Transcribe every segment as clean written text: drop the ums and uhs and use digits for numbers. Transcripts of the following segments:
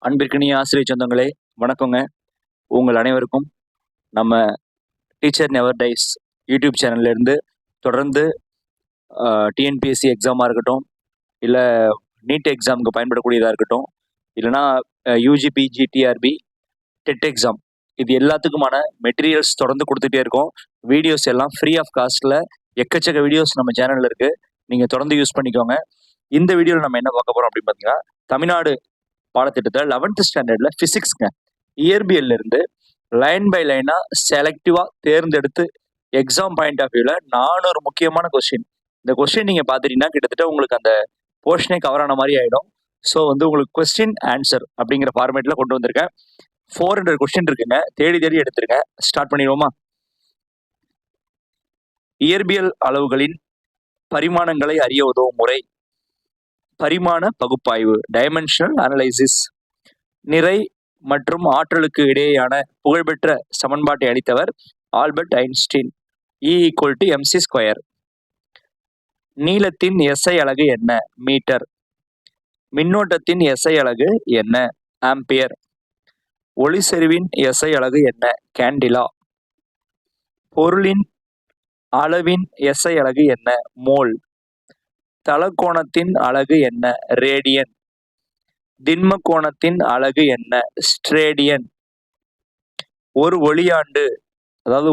அன்பிற்கினிய ஆசிரியர் சொந்தங்களே, வணக்கங்க. உங்கள் அனைவருக்கும் நம்ம டீச்சர் நெவர் டைஸ் யூடியூப் சேனல்ல இருந்து தொடர்ந்து டிஎன்பிஎஸ்சி எக்ஸாமா இருக்கட்டும், இல்ல நீட் எக்ஸாமுக்கு பயன்படக்கூடியதா இருக்கட்டும், இல்லைன்னா UG, PG, TRB, TET exam இது எல்லாத்துக்குமான மெட்டீரியல்ஸ் தொடர்ந்து கொடுத்துட்டே இருக்கோம். வீடியோஸ் எல்லாம் ஃப்ரீ ஆஃப் காஸ்ட்ல எக்கச்சக்க வீடியோஸ் நம்ம சேனல்ல இருக்கு. நீங்க தொடர்ந்து யூஸ் பண்ணிக்கோங்க. இந்த வீடியோவில் நம்ம என்ன பார்க்க போறோம் அப்படின்னு பார்த்தீங்கன்னா, தமிழ்நாடு பாடத்திட்டத்தில் 11th ஸ்டாண்டர்ட்ல பிசிக்ஸ்ங்க இயற்பியல்ல இருந்து லைன் பை லைனா செலக்டிவா தேர்ந்தெடுத்து எக்ஸாம் பாயிண்ட் ஆஃப் வியூல 400 முக்கியமான கொஸ்டின். இந்த கொஸ்டின் நீங்க பாத்துட்டீங்கன்னா கிட்டத்தட்ட உங்களுக்கு அந்த போர்ஷனே கவர் ஆன மாதிரி ஆயிடும். ஸோ உங்களுக்கு கொஸ்டின் ஆன்சர் அப்படிங்கிற ஃபார்மேட்ல கொண்டு வந்திருக்கேன். 400 கொஸ்டின் இருக்குங்க. தேடி தேடி எடுத்திருக்கேன். ஸ்டார்ட் பண்ணிடுவோமா? இயற்பியல் அளவுகளின் பரிமாணங்களை அறிய உதவும் முறை பரிமாண பகுப்பாய்வு, டைமென்ஷனல் அனலைசிஸ். நிறை மற்றும் ஆற்றலுக்கு இடையேயான புகழ்பெற்ற சமன்பாட்டை அளித்தவர் ஆல்பர்ட் ஐன்ஸ்டீன். E=mc². நீளத்தின் எஸ்ஐ அலகு என்ன? மீட்டர். மின்னோட்டத்தின் எஸ்ஐ அலகு என்ன? ஆம்பியர். ஒளிசெறிவின் எஸ்ஐ அலகு என்ன? கேண்டிலா. பொருளின் அளவின் எஸ்ஐ அலகு என்ன? மோல். தலக்கோணத்தின் அலகு என்ன? ரேடியன். திண்ம கோணத்தின் அலகு என்ன? ஸ்ட்ரேடியன். ஒரு ஒளியாண்டு, அதாவது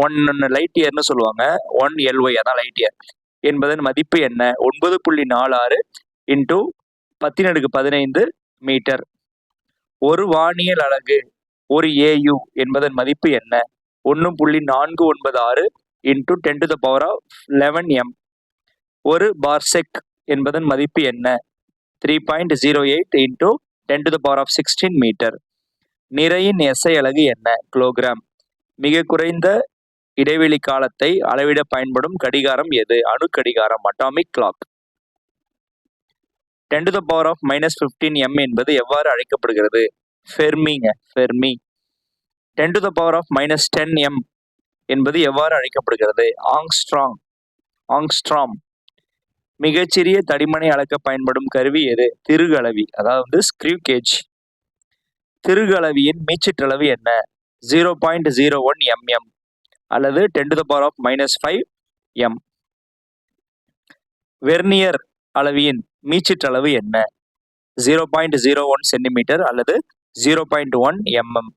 ஒன் லைட் இயர்னு சொல்லுவாங்க, 1 LY, அதான் லைட் இயர் என்பதன் மதிப்பு என்ன? 9.46 இன்டூ 10⁻15 மீட்டர். ஒரு வானியல் அலகு, ஒரு AU என்பதன் மதிப்பு என்ன? 1.496 இன்டூ 10⁻11 M. ஒரு பார்செக் என்பதன் மதிப்பு என்ன? 3.08 இன்டூ 10⁻16 மீட்டர். நிறையின் எஸ்ஐ அலகு என்ன? கிலோகிராம். மிக குறைந்த இடைவெளி காலத்தை அளவிட பயன்படும் கடிகாரம் எது? அணு கடிகாரம், அட்டாமிக் கிளாக். 10⁻−15 M என்பது எவ்வாறு அழைக்கப்படுகிறது? ஃபெர்மிங்க, ஃபெர்மி. 10⁻−10 M என்பது எவ்வாறு அழைக்கப்படுகிறது? Angstrom, angstrom. மிகச்சிறிய தடிமனை அளக்க பயன்படும் கருவி எது? திருகு-அளவி, அதாவது ஸ்க்ரீவ் கேஜ். திருகு-அளவியின் மீச்சிற்றளவு என்ன? 0.01 mm அல்லது 10⁻−5 M. வெர்னியர் அளவியின் மீச்சிற்றளவு என்ன? 0.01 சென்டிமீட்டர் அல்லது 0.1 mm.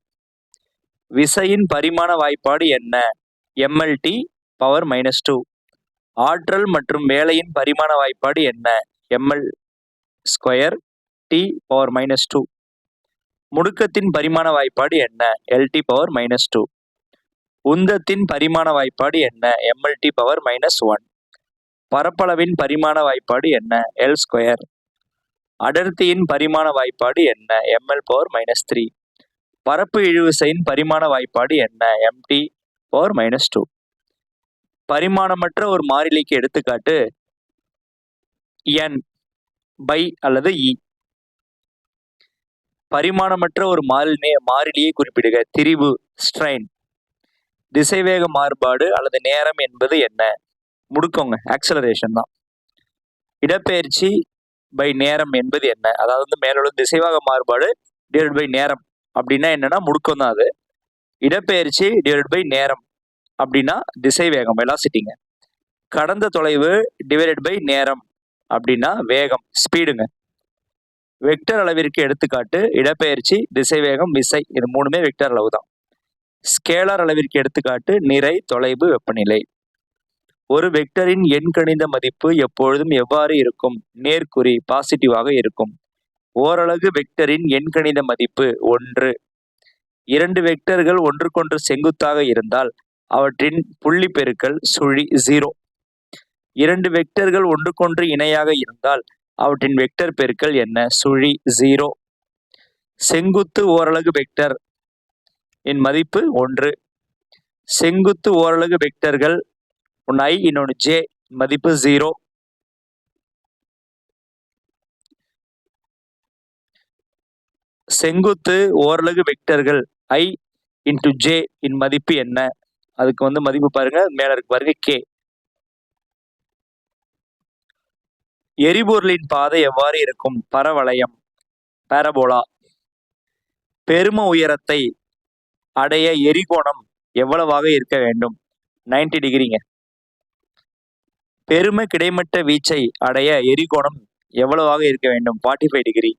விசையின் பரிமாண வாய்ப்பாடு என்ன? mLT⁻². ஆற்றல் மற்றும் வேலையின் பரிமாண வாய்ப்பாடு என்ன? mL²T⁻². முடுக்கத்தின் பரிமாண வாய்ப்பாடு என்ன? LT⁻². உந்தத்தின் பரிமாண வாய்ப்பாடு என்ன? mLT⁻−1. பரப்பளவின் பரிமாண வாய்ப்பாடு என்ன? L². அடர்த்தியின் பரிமாண வாய்ப்பாடு என்ன? mL⁻−3. பரப்பு இழுவிசையின் பரிமாண வாய்ப்பாடு என்ன? mT⁻². பரிமாணமற்ற ஒரு மாறிலிக்கு எடுத்துக்காட்டு N பை அல்லது E. பரிமாணமற்ற ஒரு மாறிலியை குறிப்பிடுக. திரிபு, ஸ்ட்ரெயின். திசைவேக மாறுபாடு அல்லது நேரம் என்பது என்ன? முடுக்கங்க, ஆக்சலரேஷன் தான். இடப்பெயர்ச்சி பை நேரம் என்பது என்ன? அதாவது மேலுள்ள திசைவேக மாறுபாடு டிவைட் பை நேரம் அப்படின்னா என்னன்னா முடுக்கம் தான் அது. இடப்பெயர்ச்சி டிவைட் பை நேரம் அப்படின்னா திசைவேகம், வெலாசிட்டிங்க. கடந்த தொலைவு டிவைடட் பை நேரம் அப்படின்னா வேகம், ஸ்பீடுங்க. வெக்டர் அளவிற்கு எடுத்துக்காட்டு இடப்பெயர்ச்சி, திசைவேகம், விசை. இது மூணுமே வெக்டர் அளவு தான். ஸ்கேலார் அளவிற்கு எடுத்துக்காட்டு நிறை, தொலைவு, வெப்பநிலை. ஒரு வெக்டரின் எண்கணித மதிப்பு எப்பொழுதும் எவ்வாறு இருக்கும்? நேர்குறி, பாசிட்டிவாக இருக்கும். ஓரலகு வெக்டரின் எண்கணித மதிப்பு 1. 2 வெக்டர்கள் ஒன்றுக்கொன்று செங்குத்தாக இருந்தால் அவற்றின் புள்ளி பெருக்கல் சுழி 0. 2 வெக்டர்கள் ஒன்றுக்கொன்று இணையாக இருந்தால் அவற்றின் வெக்டர் பெருக்கல் என்ன? சுழி 0. செங்குத்து ஓரலகு வெக்டர் இன் மதிப்பு 1. செங்குத்து ஓரலகு வெக்டர்கள் ஒன்று I இன்னொன்று J மதிப்பு 0. செங்குத்து ஓரலகு வெக்டர்கள் I இன்டு J இன் மதிப்பு என்ன? அதுக்கு மதிப்பு பாருங்க, மேல இருக்கு பாருங்க, K. எரிபொருளின் பாதை எவ்வாறு இருக்கும்? பரவளையம், பாரபோலா. பெரும உயரத்தை அடைய எரிகோணம் எவ்வளவாக இருக்க வேண்டும்? 90 டிகிரிங்க. பெரும கிடைமட்ட வீச்சை அடைய எரிகோணம் எவ்வளவாக இருக்க வேண்டும்? 45 டிகிரி.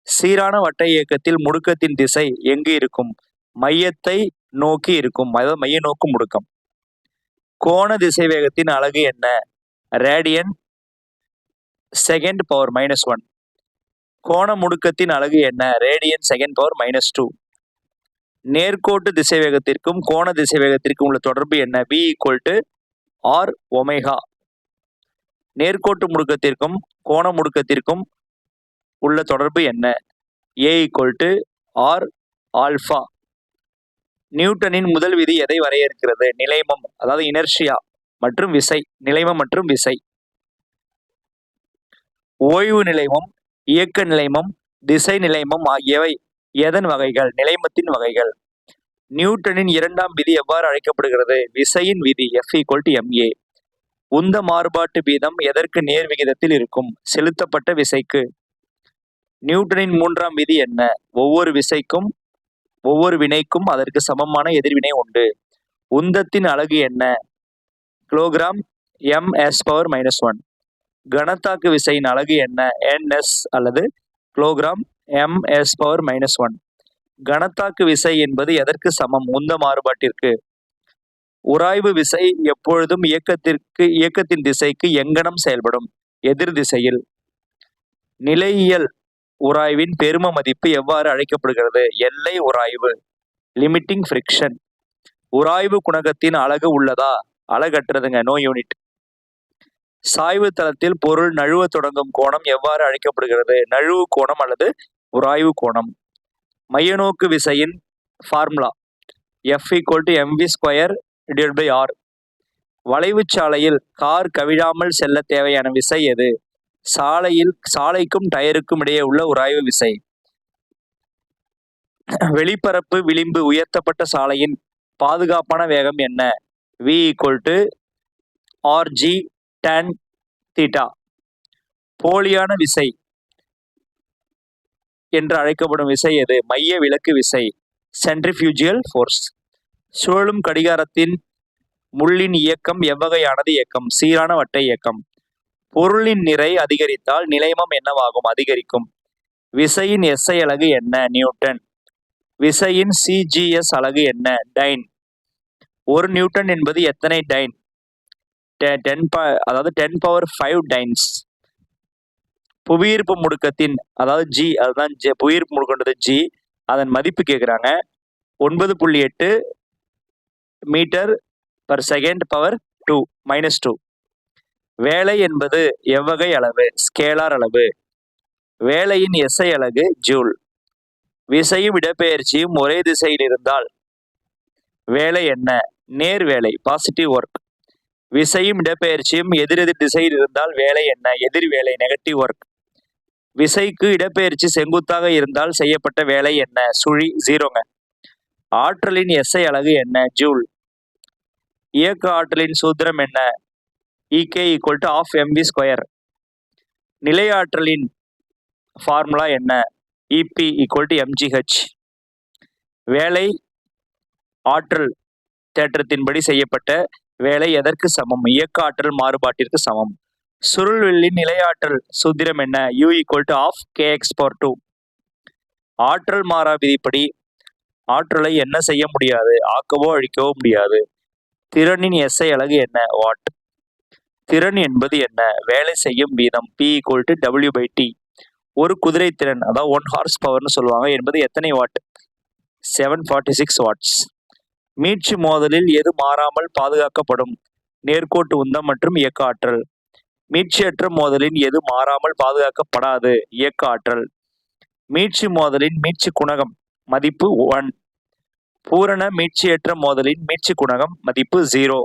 சீரான வட்ட இயக்கத்தில் முடுக்கத்தின் திசை எங்கு இருக்கும்? மையத்தை நோக்கி இருக்கும், அதாவது மைய நோக்கு முடுக்கம். கோண திசைவேகத்தின் அலகு என்ன? Radian second power -1. கோண முடுக்கத்தின் அலகு என்ன? Radian second power -2. நேர்கோட்டு திசைவேகத்திற்கும் கோண திசைவேகத்திற்கும் உள்ள தொடர்பு என்ன? V = R omega. நேர்கோட்டு முடுக்கத்திற்கும் கோண முடுக்கத்திற்கும் உள்ள தொடர்பு என்ன? A = R alpha. நியூட்டனின் முதல் விதி எதை வரையறுக்கிறது? நிலைமம், அதாவது இனர்ஷியா மற்றும் விசை. நிலைமம் மற்றும் விசை. ஓய்வு நிலைமம், இயக்க நிலைமம், திசை நிலைமம் ஆகியவை எதன் வகைகள்? நிலைமத்தின் வகைகள். நியூட்டனின் இரண்டாம் விதி எவ்வாறு அழைக்கப்படுகிறது? விசையின் விதி. F = ma. உந்த மாறுபாட்டு வீதம் எதற்கு நேர் விகிதத்தில் இருக்கும்? செலுத்தப்பட்ட விசைக்கு. நியூட்டனின் மூன்றாம் விதி என்ன? ஒவ்வொரு விசைக்கும் ஒவ்வொரு வினைக்கும் அதற்கு சமமான எதிர்வினை உண்டு. உந்தத்தின் அலகு என்ன? Kilogram ms⁻⁻1. கனத்தாக்கு விசையின் அலகு என்ன? ns அல்லது கிலோகிராம் ms⁻⁻1. கனத்தாக்கு விசை என்பது எதற்கு சமம்? உந்த மாறுபாட்டிற்கு. உராய்வு விசை எப்பொழுதும் இயக்கத்தின் திசைக்கு எங்கனம் செயல்படும்? எதிர் திசையில். நிலையியல் உராய்வின் பெரும மதிப்பு எவ்வாறு அழைக்கப்படுகிறது? எல்லை உராய்வு, லிமிட்டிங் ஃப்ரிக்ஷன். உராய்வு குணகத்தின் அலகு உள்ளதா? அலகற்றதுங்க, நோ யூனிட். சாய்வு தளத்தில் பொருள் நழுவ தொடங்கும் கோணம் எவ்வாறு அழைக்கப்படுகிறது? நழுவு கோணம் அல்லது உராய்வு கோணம். மையநோக்கு விசையின் ஃபார்முலா F = mv²/r. வளைவுச் சாலையில் கார் கவிழாமல் செல்ல தேவையான விசை எது? சாலைக்கும் டயருக்கும் இடையே உள்ள உராய்வு விசை. வெளிப்பரப்பு விளிம்பு உயர்த்தப்பட்ட சாலையின் பாதுகாப்பான வேகம் என்ன? V = rg tan θ. போலியான விசை என்று அழைக்கப்படும் விசை எது? மைய விலக்கு விசை, சென்ட்ரிஃபியூஜியல் ஃபோர்ஸ். சுழலும் கடிகாரத்தின் முள்ளின் இயக்கம் எவ்வகையானது இயக்கம்? சீரான வட்ட இயக்கம். பொருளின் நிறை அதிகரித்தால் நிலைமம் என்னவாகும்? அதிகரிக்கும். விசையின் SI அலகு என்ன? நியூட்டன். விசையின் CGS அலகு என்ன? டைன். ஒரு நியூட்டன் என்பது எத்தனை டைன்? 10⁵ டைன்ஸ். புவியீர்ப்பு முடுக்கத்தின், அதாவது G, அதுதான் புவியீர்ப்பு முடுக்கன்றது G, அதன் மதிப்பு கேட்குறாங்க. 9.8 m/s -2. வேலை என்பது எவ்வகை அளவு? ஸ்கேலார் அளவு. வேலையின் SI அலகு ஜூல். விசையும் இடப்பெயர்ச்சியும் ஒரே திசையில் இருந்தால் வேலை என்ன? நேர் வேலை, பாசிட்டிவ் ஒர்க். விசையும் இடப்பெயர்ச்சியும் எதிரெதிர் திசையில் இருந்தால் வேலை என்ன? எதிர் வேலை, நெகட்டிவ் ஒர்க். விசைக்கு இடப்பெயர்ச்சி செங்குத்தாக இருந்தால் செய்யப்பட்ட வேலை என்ன? சுழி, 0ங்க. ஆற்றலின் SI அலகு என்ன? ஜூல். இயக்க ஆற்றலின் சூத்திரம் என்ன? EK = ½mv². நிலையாற்றலின் ஃபார்முலா என்ன? EP = mgh. வேலை ஆற்றல் தேற்றத்தின்படி செய்யப்பட்ட வேலை எதற்கு சமம்? இயக்க ஆற்றல் மாறுபாட்டிற்கு சமம். சுருள்வில்லின் நிலையாற்றல் சூத்திரம் என்ன? U = ½kx/2. ஆற்றல் மாறா விதிப்படி ஆற்றலை என்ன செய்ய முடியாது? ஆக்கவோ அழிக்கவோ முடியாது. திறனின் SI அலகு என்ன? வாட். திறன் என்பது என்ன? வேலை செய்யும் வீதம். P = W/T. ஒரு குதிரை திறன், அதாவது 1 horsepower சொல்லுவாங்க, என்பது எத்தனை வாட்? 746 வாட்ஸ். மீட்சி மோதலில் எது மாறாமல் பாதுகாக்கப்படும்? நேர்கோட்டு உந்தம் மற்றும் இயக்க ஆற்றல். மீட்சியற்ற மோதலின் எது மாறாமல் பாதுகாக்கப்படாது? இயக்க ஆற்றல். மீட்சி மோதலின் மீட்சி குணகம் மதிப்பு 1. பூரண மீட்சியற்ற மோதலின் மீட்சி குணகம் மதிப்பு 0.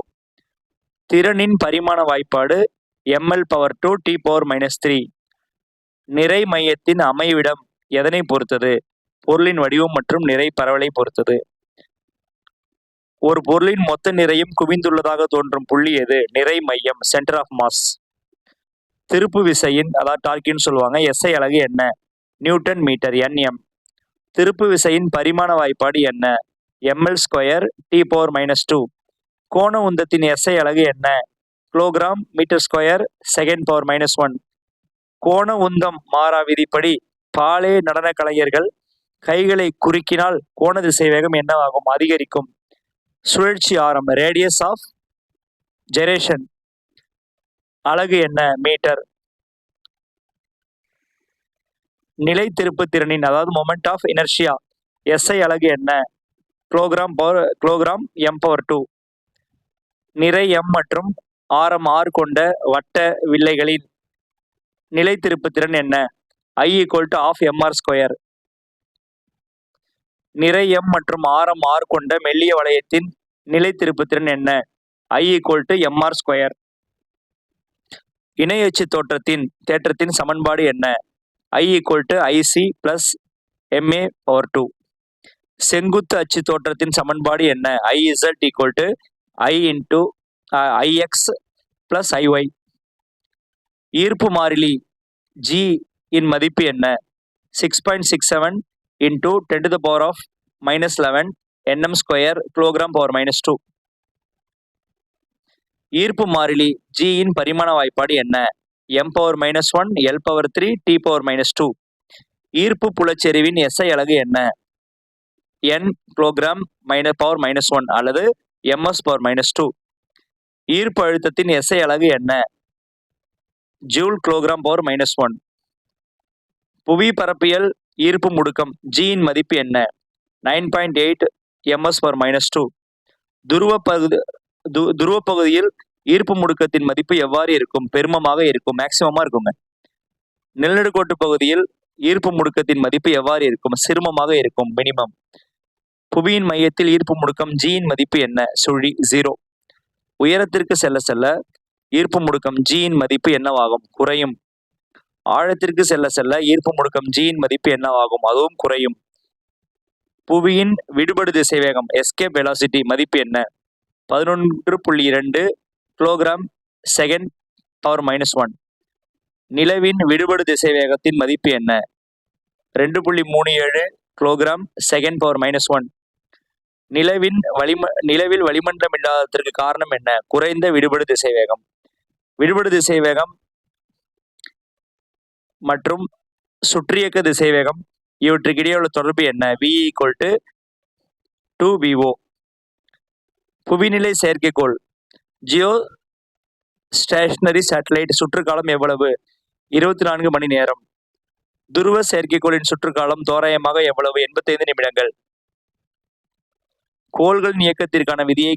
திறனின் பரிமாண வாய்ப்பாடு ml/2 T⁻⁻3. நிறை மையத்தின் அமைவிடம் எதனை பொறுத்தது? பொருளின் வடிவம் மற்றும் நிறை பரவலை பொறுத்தது. ஒரு பொருளின் மொத்த நிறையும் குவிந்துள்ளதாக தோன்றும் புள்ளி எது? நிறை மையம், சென்டர் ஆஃப் மாஸ். திருப்பு விசையின் அதாவது டார்க்கின்னு சொல்லுவாங்க எஸ்ஐ அலகு என்ன? Newton metre NM. திருப்பு விசையின் பரிமாண வாய்ப்பாடு என்ன? ml² T⁻². கோண உந்தத்தின் எஸ்ஐ அலகு என்ன? கிலோகிராம் மீட்டர்², செகண்ட்⁻⁻1. கோண உந்தம் மாறா விதிப்படி பாலே நடன கலைஞர்கள் கைகளை குறுக்கினால் கோண திசைவேகம் என்னவாகும்? அதிகரிக்கும். சுழற்சி ஆரம் ரேடியஸ் ஆஃப் ஜெரேஷன் அலகு என்ன? மீட்டர். நிலை திருப்பு திறனின் அதாவது மொமெண்ட் ஆஃப் இனர்ஷியா எஸ்ஐ அலகு என்ன? Kilogram m⁻². நிறை m மற்றும் ஆரம் r கொண்ட வட்ட வில்லைகளின் நிலை திருப்பு திறன் என்ன? I = ½mr². நிறை m மற்றும் ஆரம் r கொண்ட மெல்லிய வளையத்தின் நிலை திருப்பு திறன் என்ன? I = mr². இணை அச்சு தேற்றத்தின் சமன்பாடு என்ன? I = IC + ma/2. செங்குத்து அச்சு தோற்றத்தின் சமன்பாடு என்ன? IZ = IX + IY. ஈர்ப்பு மாறிலி G இன் மதிப்பு என்ன? 6.67 × 10⁻⁻11 nm² kg⁻². ஈர்ப்பு மாறிலி G இன் பரிமாண வாய்ப்பாடு என்ன? m⁻⁻1 L⁻3 T⁻². ஈர்ப்பு புலச்செறிவின் SI அலகு என்ன? N kg⁻⁻1 அல்லது ms⁻². ஈர்ப்பு அழுத்தத்தின் SI அலகு என்ன? Joule kg⁻⁻1. புவி பரப்பியல் ஈர்ப்பு முடுக்கம் G இன் மதிப்பு என்ன? 9.8 ms⁻². துருவ பகுதியில் ஈர்ப்பு முடுக்கத்தின் மதிப்பு எவ்வாறு இருக்கும்? பெருமமாக இருக்கும், மேக்சிமமா இருக்குங்க. நிலநடுக்கோட்டு பகுதியில் ஈர்ப்பு முடுக்கத்தின் மதிப்பு எவ்வாறு இருக்கும்? சிறுமமாக இருக்கும், மினிமம். புவியின் மையத்தில் ஈர்ப்பு முடுக்கம் G இன் மதிப்பு என்ன? சுழி 0. உயரத்திற்கு செல்ல செல்ல ஈர்ப்பு முடுக்கம் G இன் மதிப்பு என்னவாகும்? குறையும். ஆழத்திற்கு செல்ல செல்ல ஈர்ப்பு முடுக்கம் G இன் மதிப்பு என்னவாகும்? அதுவும் குறையும். புவியின் விடுபடு திசைவேகம் எஸ்கேப் வெலாசிட்டி மதிப்பு என்ன? 11.2 kg/s². நிலவின் விடுபடு திசைவேகத்தின் மதிப்பு என்ன? 2.37 kg/s². நிலவில் வளிமண்டலம் இல்லாததற்கு காரணம் என்ன? குறைந்த விடுபடு திசைவேகம். விடுபடு திசைவேகம் மற்றும் சுற்றியக்க திசைவேகம் இவற்றுக்கு இடையே உள்ள தொடர்பு என்ன? V = 2VO. புவிநிலை செயற்கைக்கோள் ஜியோ ஸ்டேஷனரி சேட்டலைட் சுற்றுக்காலம் எவ்வளவு? 24 மணி நேரம். துருவ செயற்கைக்கோளின் சுற்றுக்காலம் தோராயமாக எவ்வளவு? 85 நிமிடங்கள். கோள்களின் இயக்கத்திற்கான விதியை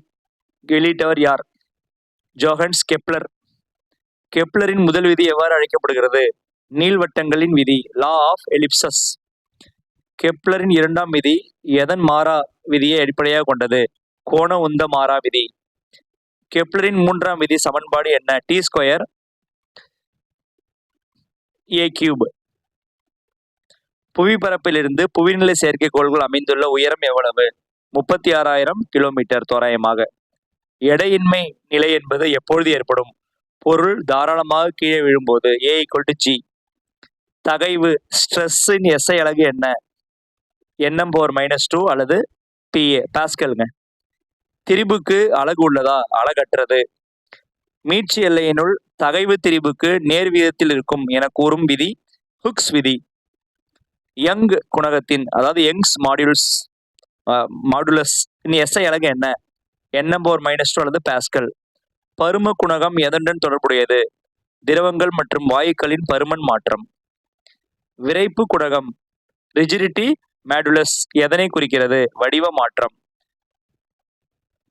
வெளியிட்டவர் யார்? Johannes Kepler. கெப்லரின் முதல் விதி எவ்வாறு அழைக்கப்படுகிறது? நீள்வட்டங்களின் விதி, லா ஆஃப் எலிப்சஸ். கெப்லரின் இரண்டாம் விதி எதன் மாறா விதியை அடிப்படையாக கொண்டது? கோண உந்த மாறா விதி. கெப்லரின் மூன்றாம் விதி சமன்பாடு என்ன? T² a³. புவிப்பரப்பிலிருந்து புவிநிலை செயற்கைக்கோள்கள் அமைந்துள்ள உயரம் எவ்வளவு? 36,000 கிலோமீட்டர் தோராயமாக. எடையின்மை நிலை என்பது எப்பொழுது ஏற்படும்? பொருள் தாராளமாக கீழே விழும்போது. A = G. தகைவு ஸ்ட்ரெஸ்ஸின் SI அலகு என்ன? nm⁻² அல்லது PA பாஸ்கல்ங்க. திரிபுக்கு அலகு உள்ளதா? அலகற்றது. மீட்சி எல்லையினுள் தகைவு திரிபுக்கு நேர் வீதத்தில் இருக்கும் என கூறும் விதி ஹுக்ஸ் விதி. யங் குணகத்தின் அதாவது யங்ஸ் மாடுலஸ் SI அலகு என்ன? nm⁻² அல்லது பாஸ்கல். பரும குணகம் எதனுடன் தொடர்புடையது? திரவங்கள் மற்றும் வாயுக்களின் பருமன் மாற்றம். விறைப்பு குணகம் ரிஜிடிட்டி மாடுலஸ் எதனை குறிக்கிறது? வடிவ மாற்றம்.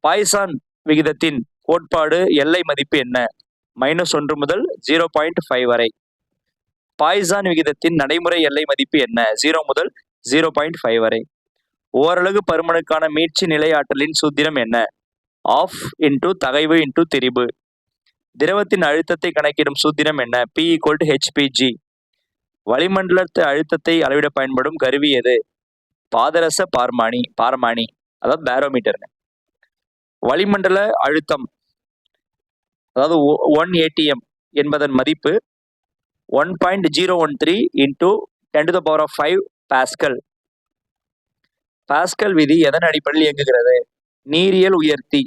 பாய்சான் விகிதத்தின் கோட்பாடு எல்லை மதிப்பு என்ன? -1 முதல் 0.5 வரை. பாய்சான் விகிதத்தின் நடைமுறை எல்லை மதிப்பு என்ன? 0 முதல் 0.5 வரை. ஓரலகு பருமனுக்கான மீட்சி நிலை ஆற்றலின் சூத்திரம் என்ன? ½ × தகைவு × திரிபு. திரவத்தின் அழுத்தத்தை கணக்கிடும் சூத்திரம் என்ன? P = hPg. வளிமண்டலத்து அழுத்தத்தை அளவிட பயன்படும் கருவி எது? பாதரச பாரமானி அதாவது பேரோமீட்டர். வளிமண்டல அழுத்தம் அதாவது 1 atm என்பதன் மதிப்பு 1.013 into 10 to the power of 5 pascal. Pascal விதி எதன் அடிப்படையில் இயங்குகிறது? நீரியல் உயர்த்தி,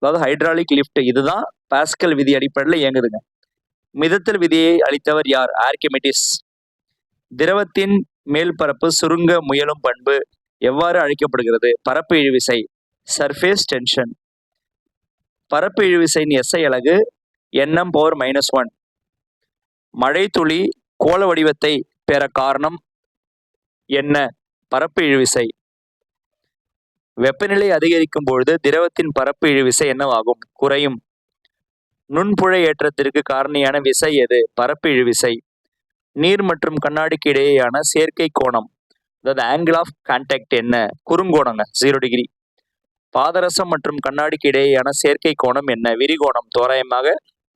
அதாவது ஹைட்ராலிக் லிஃப்ட், இதுதான் பாஸ்கல் விதி அடிப்படையில் இயங்குதுங்க. மிதத்தல் விதியை அளித்தவர் யார்? ஆர்கிமிடிஸ். திரவத்தின் மேல்பரப்பு சுருங்க முயலும் பண்பு எவ்வாறு அழைக்கப்படுகிறது? பரப்பு இழுவிசை, சர்ஃபேஸ் டென்ஷன். பரப்பு இழுவிசையின் SI அலகு Nm⁻⁻1. மழை துளி கோள வடிவத்தை பெற காரணம் என்ன? பரப்பு இழுவிசை. வெப்பநிலை அதிகரிக்கும் பொழுது திரவத்தின் பரப்பு இழுவிசை என்னவாகும்? குறையும். நுண்புழை ஏற்றத்திற்கு காரணியான விசை எது? பரப்பு இழுவிசை. நீர் மற்றும் கண்ணாடிக்கு இடையேயான சேர்க்கை கோணம், அதாவது ஆங்கிள் ஆஃப் கான்டாக்ட் என்ன? குறுங்கோணங்க, 0 டிகிரி. பாதரசம் மற்றும் கண்ணாடிக்கு இடையேயான சேர்க்கை கோணம் என்ன? விரிகோணம், தோராயமாக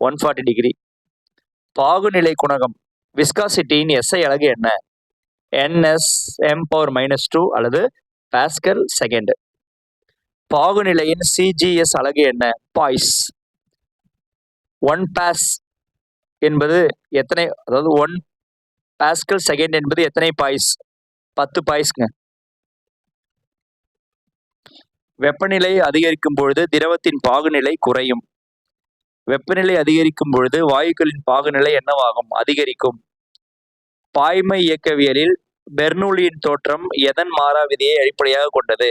140 டிகிரி. பாகுநிலை குணகம் விஸ்காசிட்டியின் SI அலகு என்ன? Nsm⁻2 அல்லது பாஸ்கல் செகண்ட். பாகுநிலையின் CGS அலகு என்ன? பாய்ஸ். 1 பாஸ் என்பது எத்தனை, அதாவது 1 பாஸ்கல் செகண்ட் என்பது எத்தனை பாய்ஸ்? 10 பாய்ஸ்ங்க. வெப்பநிலை அதிகரிக்கும் பொழுது திரவத்தின் பாகுநிலை குறையும். வெப்பநிலை அதிகரிக்கும் பொழுது வாயுக்களின் பாகுநிலை என்னவாகும்? அதிகரிக்கும். பாய்ம இயக்கவியலில் பெர்னூலியின் தோற்றம் எதன் மாறா விதியை அடிப்படையாக கொண்டது?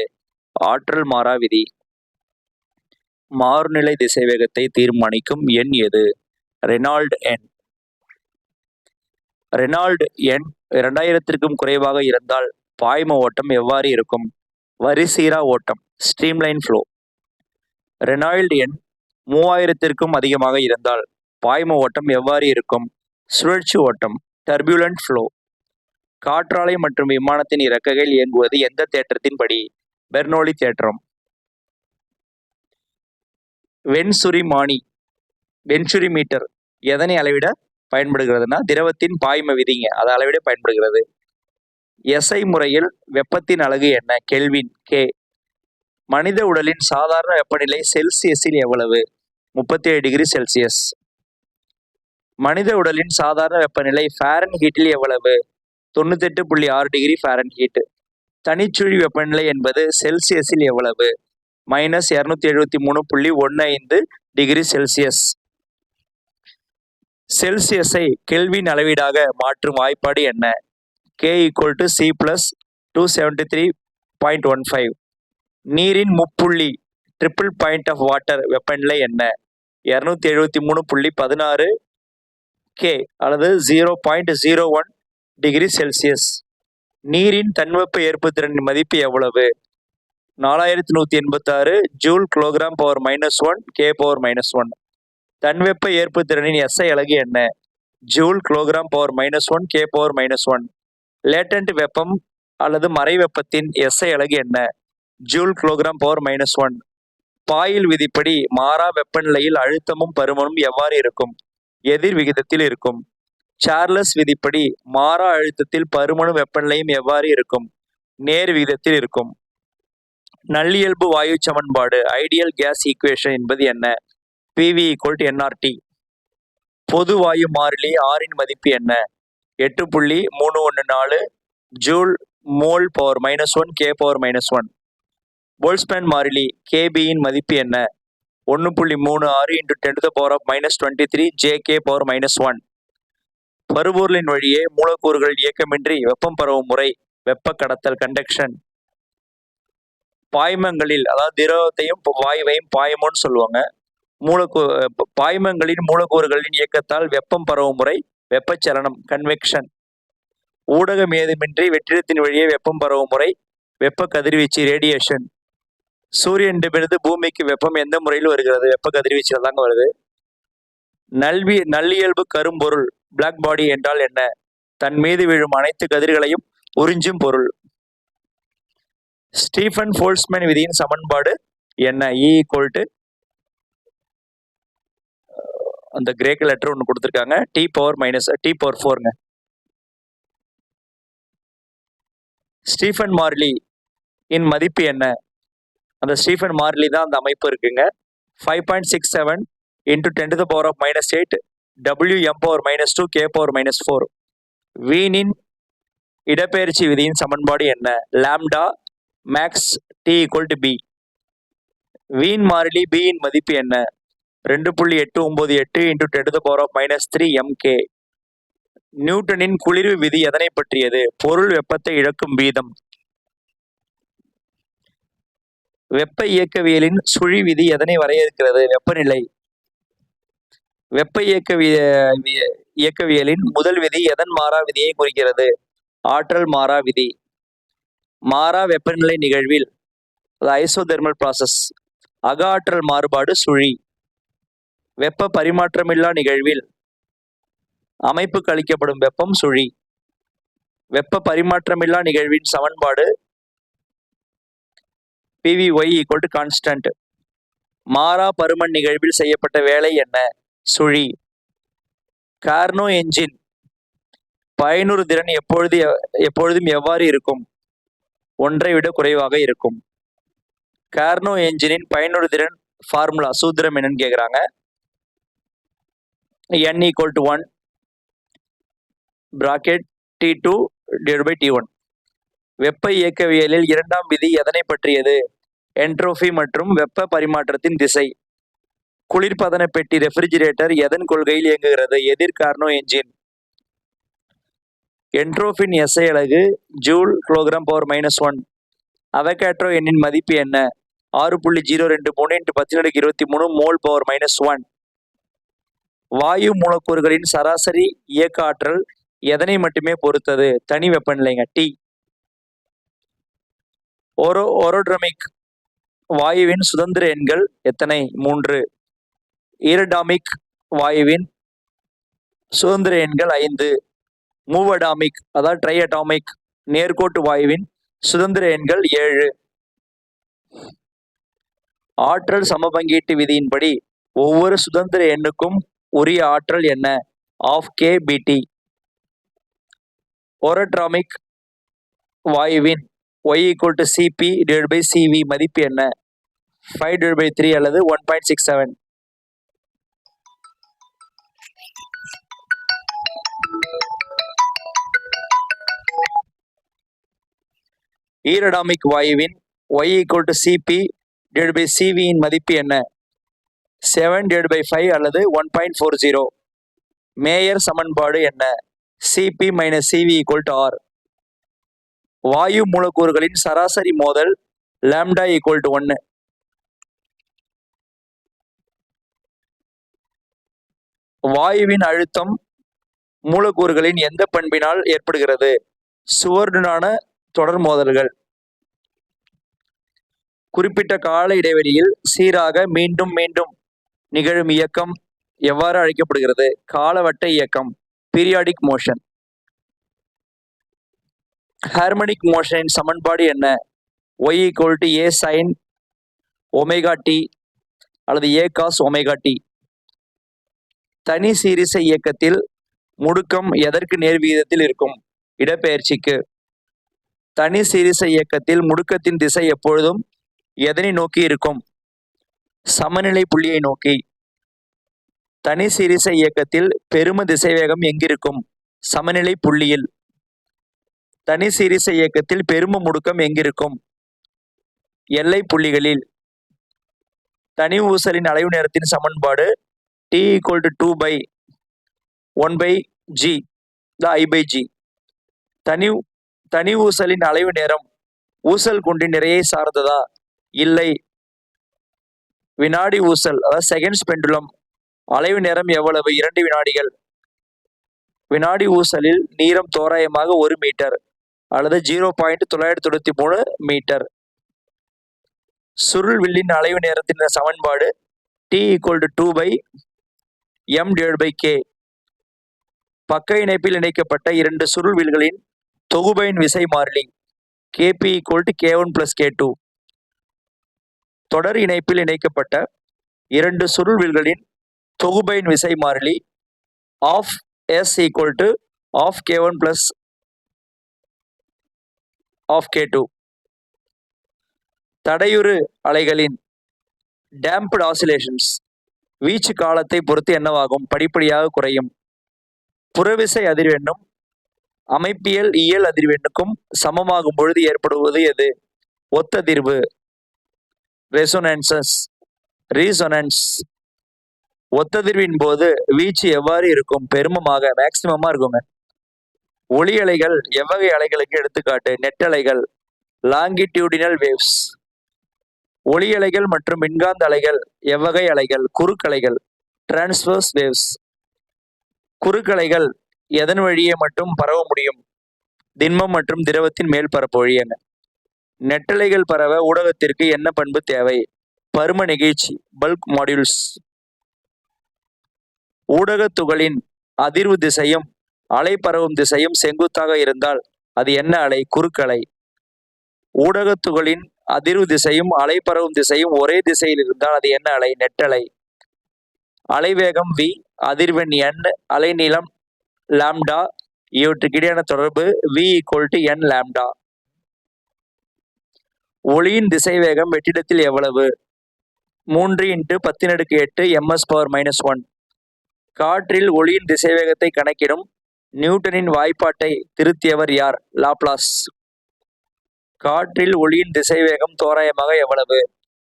ஆற்றல் மாறா விதி. மாறுநிலை திசைவேகத்தை தீர்மானிக்கும் எண் எது? ரெனால்ட் எண். ரெனால்ட் எண் 2000க்கும் குறைவாக இருந்தால் பாய்ம ஓட்டம் எவ்வாறு இருக்கும்? வரிசீரா ஓட்டம், ஸ்ட்ரீம்லைன் ஃப்ளோ. ரெனால்ட் எண் 3000க்கும் அதிகமாக இருந்தால் பாய்ம ஓட்டம் எவ்வாறு இருக்கும்? சுழற்சி ஓட்டம், டர்புலண்ட் ஃப்ளோ. காற்றாலை மற்றும் விமானத்தின் இறக்கைகள் இயங்குவது எந்த தேற்றத்தின்படி? பெர்னோலி தேற்றம். வென்சுரிமானி, வென்சுரி மீட்டர் எதனை அளவிட பயன்படுகிறதுனா திரவத்தின் பாய்ம விதிங்க, அதை அளவிட பயன்படுகிறது. SI முறையில் வெப்பத்தின் அலகு என்ன? Kelvin, K. மனித உடலின் சாதாரண வெப்பநிலை செல்சியஸில் எவ்வளவு? 37 டிகிரி செல்சியஸ். மனித உடலின் சாதாரண வெப்பநிலை ஃபாரன்ஹீட்டில் எவ்வளவு? 98.6 டிகிரி ஃபாரன்ஹீட். தனிச்சுழி வெப்பநிலை என்பது செல்சியஸில் எவ்வளவு? -273.15 டிகிரி செல்சியஸ். செல்சியஸை கெல்வின் அளவீடாக மாற்றும் வாய்ப்பாடு என்ன? K = C + 273.15. நீரின் முப்புள்ளி ட்ரிபிள் பாயிண்ட் ஆஃப் வாட்டர் வெப்பநிலை என்ன? 273.16 K அல்லது 0.01 டிகிரி செல்சியஸ். நீரின் தன்வெப்ப ஏற்புத்திறனின் மதிப்பு எவ்வளவு? 4186 ஜூல் kg/-1 K/-1. தன்வெப்ப ஏற்புத்திறனின் SI அலகு என்ன? Joule kg/-1 K/-1. லேட்டன்ட் வெப்பம் அல்லது மறை வெப்பத்தின் SI அலகு என்ன? Joule kg/-1. பாயில் விதிப்படி மாறா வெப்பநிலையில் அழுத்தமும் பருமனும் எவ்வாறு இருக்கும்? எதிர் விகிதத்தில் இருக்கும். சார்லஸ் விதிப்படி மாறா அழுத்தத்தில் பருமனும் வெப்பநிலையும் எவ்வாறு இருக்கும்? நேர் விகிதத்தில் இருக்கும். நல்லியல்பு வாயு சமன்பாடு, ஐடியல் கேஸ் ஈக்குவேஷன் என்பது என்ன? PV = nRT. பொது வாயு மாறிலி R மதிப்பு என்ன? 8.314 ஜூல் mol/-1 K/-1. போல்ட்ஸ்மேன் மாறிலி KB மதிப்பு என்ன? 1.36 × 10⁻⁻23 JK/-1. பருப்பொருளின் வழியே மூலக்கூறுகள் இயக்கமின்றி வெப்பம் பரவும் முறை வெப்ப கடத்தல், கண்டக்ஷன். பாய்மங்களில், அதாவது திரவத்தையும் வாயுவையும் பாய்மம்னு சொல்லுவாங்க. பாய்மங்களின் மூலக்கூறுகளின் இயக்கத்தால் வெப்பம் பரவும் முறை வெப்பச்சலனம், கன்வெக்ஷன். ஊடகம் ஏதுமின்றி வெற்றிடத்தின் வழியே வெப்பம் பரவும் முறை வெப்ப கதிர்வீச்சு, ரேடியேஷன். சூரியனிடமிருந்து பூமிக்கு வெப்பம் எந்த முறையில் வருகிறது? வெப்ப கதிர்வீச்சில் தாங்க வருது. நல்லியல்பு கரும்பொருள், பிளாக் பாடி என்றால் என்ன? தன் மீது விழும் அனைத்து கதிர்களையும் உறிஞ்சும் பொருள். ஸ்டீஃபன் போல்ட்ஸ்மேன் விதியின் சமன்பாடு என்ன? E = அந்த கிரேக்க லெட்டர் ஒன்று கொடுத்துருக்காங்க, T⁻⁻4ங்க. ஸ்டீஃபன் மாறிலி இன் மதிப்பு என்ன? அந்த ஸ்டீஃபன் மாறிலி தான் அந்த அமைப்பு இருக்குங்க. 5.67 × 10⁻⁻8 Wm⁻², K⁻⁴. வீனின் இடப்பெயர்ச்சி விதியின் சமன்பாடு என்ன? Lambda max T = B. Wien மாறிலி B இன் மதிப்பு என்ன? 2.898 × 10⁻³ mK. நியூட்டனின் குளிர்வு விதி எதனை பற்றியது? பொருள் வெப்பத்தை இழக்கும் வீதம். வெப்ப இயக்கவியலின் சுழி விதி எதனை வரையறுக்கிறது? வெப்பநிலை. வெப்ப இயக்கவியலின் முதல் விதி எதன் மாறா விதியை குறிக்கிறது? ஆற்றல் மாறா விதி. மாறா வெப்பநிலை நிகழ்வில் ஐசோதெர்மல் ப்ராசஸ் அக ஆற்றல் மாறுபாடு சுழி. வெப்ப பரிமாற்றமில்லா நிகழ்வில் அமைப்புக்கு அளிக்கப்படும் வெப்பம் சுழி. வெப்ப பரிமாற்றமில்லா நிகழ்வின் சமன்பாடு PV y = கான்ஸ்டன்ட். மாறா பருமன் நிகழ்வில் செய்யப்பட்ட வேலை என்ன? சுழி. கார்னோ என்ஜின் பயனுறு திறன் எப்பொழுதும் எவ்வாறு இருக்கும்? 1 விட குறைவாக இருக்கும். கார்னோ என்ஜினின் பயனுறு திறன் ஃபார்முலா சூத்திரம் என்னன்னு கேட்குறாங்க. N = 1 T2/T1. வெப்ப இயக்கவியலில் இரண்டாம் விதி எதனை பற்றியது? என்ட்ரோபி மற்றும் வெப்ப பரிமாற்றத்தின் திசை. குளிர்பதன பெட்டி ரெஃப்ரிஜிரேட்டர் எதன் கொள்கையில் இயங்குகிறது? எதிர் கார்னோ என்ஜின். என்ட்ரோபின் SI அலகு ஜூல் kg/−1. அவகேட்ரோ எண்ணின் மதிப்பு என்ன? 6.023 × 10⁻23 mol/−1. வாயு மூலக்கூறுகளின் சராசரி இயக்க ஆற்றல் எதனை மட்டுமே பொறுத்தது? தனி வெப்பநிலைங்க T. ஓரோட்ரோமிக் வாயுவின் சுதந்திர எண்கள் எத்தனை? 3. ஈரடாமிக் வாயுவின் சுதந்திர எண்கள் 5. மூவடாமிக் அதாவது ட்ரைஅட்டாமிக் நேர்கோட்டு வாயுவின் சுதந்திர எண்கள் 7. ஆற்றல் சமபங்கீட்டு விதியின்படி ஒவ்வொரு சுதந்திர எண்ணுக்கும் உரிய ஆற்றல் என்ன? ½ ஓரோட்ரோமிக் வாயுவின் y = Cp/Cv மதிப்பு என்ன? 5/3 அல்லது 1.67. ஈரடாமிக் வாயுவின் y = Cp/Cv இன் மதிப்பு என்ன? 7/5 அல்லது 1.40. மேயர் சமன்பாடு என்ன? Cp - Cv = R. வாயு மூலக்கூறுகளின் சராசரி மோதல் λ = 1. வாயுவின் அழுத்தம் மூலக்கூறுகளின் எந்த பண்பினால் ஏற்படுகிறது? சுவருடனான தொடர் மோதல்கள். குறிப்பிட்ட கால இடைவெளியில் சீராக மீண்டும் மீண்டும் நிகழும் இயக்கம் எவ்வாறு அழைக்கப்படுகிறது? காலவட்ட இயக்கம் பீரியாடிக் மோஷன். ஹார்மோனிக் மோஷனின் சமன்பாடு என்ன? y = A sin ωt அல்லது A cos ωt. தனி சீரிசை இயக்கத்தில் முடுக்கம் எதற்கு நேர்விகிதத்தில் இருக்கும்? இடப்பெயர்ச்சிக்கு. தனி சீரிசை இயக்கத்தில் முடுக்கத்தின் திசை எப்பொழுதும் எதனை நோக்கி இருக்கும்? சமநிலை புள்ளியை நோக்கி. தனி சீரிசை இயக்கத்தில் பெரும திசைவேகம் எங்கிருக்கும்? சமநிலை புள்ளியில். தனி சீரிசை இயக்கத்தில் பெரும முடுக்கம் எங்கிருக்கும்? எல்லை புள்ளிகளில். தனி ஊசலின் அலைவு நேரத்தின் சமன்பாடு T = 2/1/g I/g. தனி ஊசலின் அலைவு நேரம் ஊசல் குண்டின் நிறையை சார்ந்ததா? இல்லை. வினாடி ஊசல் அதாவது செகண்ட்ஸ் பெண்டுலம் அலைவு நேரம் எவ்வளவு? 2 வினாடிகள். வினாடி ஊசலில் நீளம் தோராயமாக 1 மீட்டர் அல்லது 0.993 மீட்டர். சுருள் வில்லின் அலைவு நேரத்தின் சமன்பாடு T = 2/m/k. பக்க இணைப்பில் இணைக்கப்பட்ட 2 சுருள் வில்களின் தொகுபயன் விசை மாறிலி Kp = K1 + K2. தொடர் இணைப்பில் இணைக்கப்பட்ட 2 சுருள் வில்களின் தொகுபயன் விசை மாறிலி S = ½ K1 + ½ K2. தடையுறு அலைகளின் டேம்ப்டு ஆசிலேஷன்ஸ் வீச்சு காலத்தை பொறுத்து என்னவாகும்? படிப்படியாக குறையும். புறவிசை அதிர்வெண்ணும் அமைப்பியல் இயல் அதிர்வெண்ணுக்கும் சமமாகும் பொழுது ஏற்படுவது எது? ஒத்ததிர்வு, ரெசோனன்சஸ், ரீசொனன்ஸ். ஒத்ததிர்வின் போது வீச்சு எவ்வாறு இருக்கும்? பெருமமாக, மேக்சிமமா இருக்குங்க. ஒளி அலைகள் எவ்வகை அலைகளுக்கு எடுத்துக்காட்டு? நெட்டலைகள், லாங்கிடியூடினல் வேவ்ஸ். ஒளி அலைகள் மற்றும் மின்காந்த அலைகள் எவ்வகை அலைகள்? குறுக்கலைகள், டிரான்ஸ்வர்ஸ் வேவ்ஸ். குறுக்கலைகள் எதன் வழியே மட்டும் பரவ முடியும்? திண்மம் மற்றும் திரவத்தின் மேல் பரப்பு வழியங்க. நெட்டலைகள் பரவ ஊடகத்திற்கு என்ன பண்பு தேவை? பரும நெகிழ்ச்சி, பல்க் மாடியூல்ஸ். ஊடக துகளின் அதிர்வு திசையும் அலை பரவும் திசையும் செங்குத்தாக இருந்தால் அது என்ன அலை? குறுக்கலை. ஊடக துகளின் அதிர்வு திசையும் அலை பரவும் திசையும் ஒரே திசையில் இருந்தால் அது என்ன அலை? நெட்டலை. அலைவேகம் v, அதிர்வெண் n, அலைநீளம் லாம்டா, இவற்றுக்கு இடையான தொடர்பு v = n லாம்டா. ஒளியின் திசைவேகம் வெற்றிடத்தில் எவ்வளவு? 3 × 10⁸ ms⁻⁻1. காற்றில் ஒளியின் திசைவேகத்தை கணக்கிடும் நியூட்டனின் வாய்ப்பாட்டை திருத்தியவர் யார்? லாப்லாஸ். காற்றில் ஒளியின் திசைவேகம் தோராயமாக எவ்வளவு?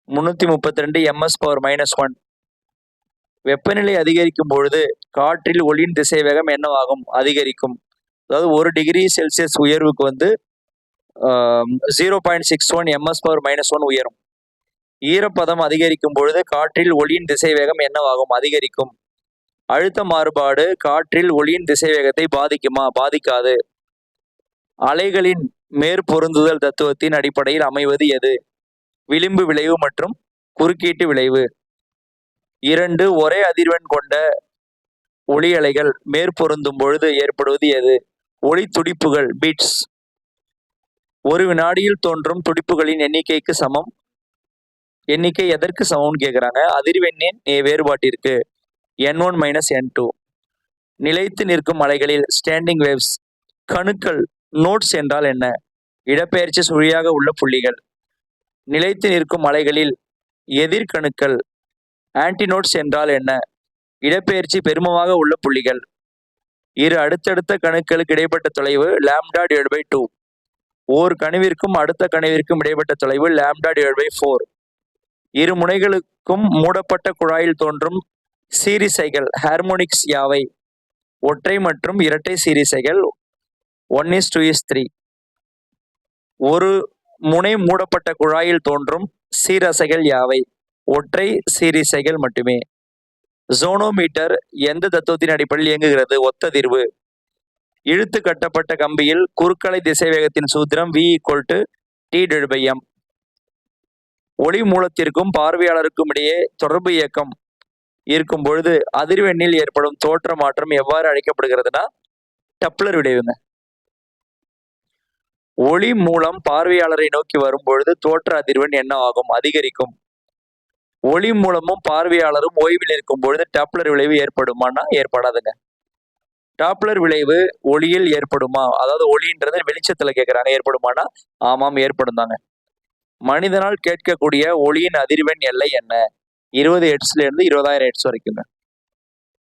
332 ms⁻⁻1. வெப்பநிலை அதிகரிக்கும் பொழுது காற்றில் ஒளியின் திசைவேகம் என்னவாகும்? அதிகரிக்கும். அதாவது 1 டிகிரி செல்சியஸ் உயர்வுக்கு 0.61 ms⁻⁻1 உயரும். ஈரப்பதம் அதிகரிக்கும் பொழுது காற்றில் ஒளியின் திசைவேகம் என்னவாகும்? அதிகரிக்கும். அழுத்த மாறுபாடு காற்றில் ஒளியின் திசைவேகத்தை பாதிக்குமா? பாதிக்காது. அலைகளின் மேற்பொருந்துதல் தத்துவத்தின் அடிப்படையில் அமைவது எது? விளிம்பு விளைவு மற்றும் குறுக்கீட்டு விளைவு. 2 ஒரே அதிர்வெண் கொண்ட ஒளி அலைகள் மேற்பொருந்தும் பொழுது ஏற்படுவது எது? ஒளி துடிப்புகள், பீட்ஸ். ஒரு வினாடியில் தோன்றும் துடிப்புகளின் எண்ணிக்கைக்கு சமம். எண்ணிக்கை எதற்கு சமம்னு கேட்குறாங்க? அதிர்வெண்ணின் வேறுபாட்டிற்கு. n1 - n2. நிலைத்து நிற்கும் அலைகளில் ஸ்டாண்டிங் வேவ்ஸ். கணுக்கள், நோட்ஸ் என்றால் என்ன? இடப்பெயர்ச்சி சுழியாக உள்ள புள்ளிகள். நிலைத்து நிற்கும் அலைகளில் எதிர்கணுக்கள், ஆன்டிநோட்ஸ் என்றால் என்ன? இடப்பெயர்ச்சி பெருமமாக உள்ள புள்ளிகள். இரு அடுத்தடுத்த கணுக்களுக்கு இடைப்பட்ட தொலைவு λ/2. ஓர் கணுவிற்கும் அடுத்த கணுவிற்கும் இடைப்பட்ட தொலைவு λ/4. இரு முனைகளுக்கும் மூடப்பட்ட குழாயில் தோன்றும் சீரிசைகள், ஹார்மோனிக்ஸ் யாவை? ஒற்றை மற்றும் இரட்டை சீரிசைகள் 1:3. ஒரு முனை மூடப்பட்ட குழாயில் தோன்றும் சீரசைகள் யாவை? ஒற்றை சீரிசைகள் மட்டுமே. ஜோனோமீட்டர் எந்த தத்துவத்தின் அடிப்படையில் இயங்குகிறது? ஒத்ததிர்வு. இழுத்து கட்டப்பட்ட கம்பியில் குறுக்கலை திசைவேகத்தின் சூத்திரம் v = t/m. ஒளி மூலத்திற்கும் பார்வையாளருக்கும் இடையே தொடர்பு இயக்கம் இருக்கும் பொழுது அதிர்வெண்ணில் ஏற்படும் தோற்ற மாற்றம் எவ்வாறு அழைக்கப்படுகிறதுனா டப்ளர் விளைவுங்க. ஒளி மூலம் பார்வையாளரை நோக்கி வரும் பொழுது தோற்ற அதிர்வெண் என்ன ஆகும்? அதிகரிக்கும். ஒளி மூலமும் பார்வையாளரும் ஓய்வில் இருக்கும் பொழுது டாப்ளர் விளைவு ஏற்படுமானா ஏற்படாதுங்க. டாப்ளர் விளைவு ஒளியில் ஏற்படுமா? அதாவது ஒளின்றது வெளிச்சத்துல கேட்கறாங்க, ஏற்படுமானா ஆமாம், ஏற்படும் தாங்க. மனிதனால் கேட்கக்கூடிய ஒளியின் அதிர்வெண் எல்லை என்ன? 20 ஹெர்ட்ஸ்ல இருந்து 20,000 ஹெர்ட்ஸ் வரைக்குங்க.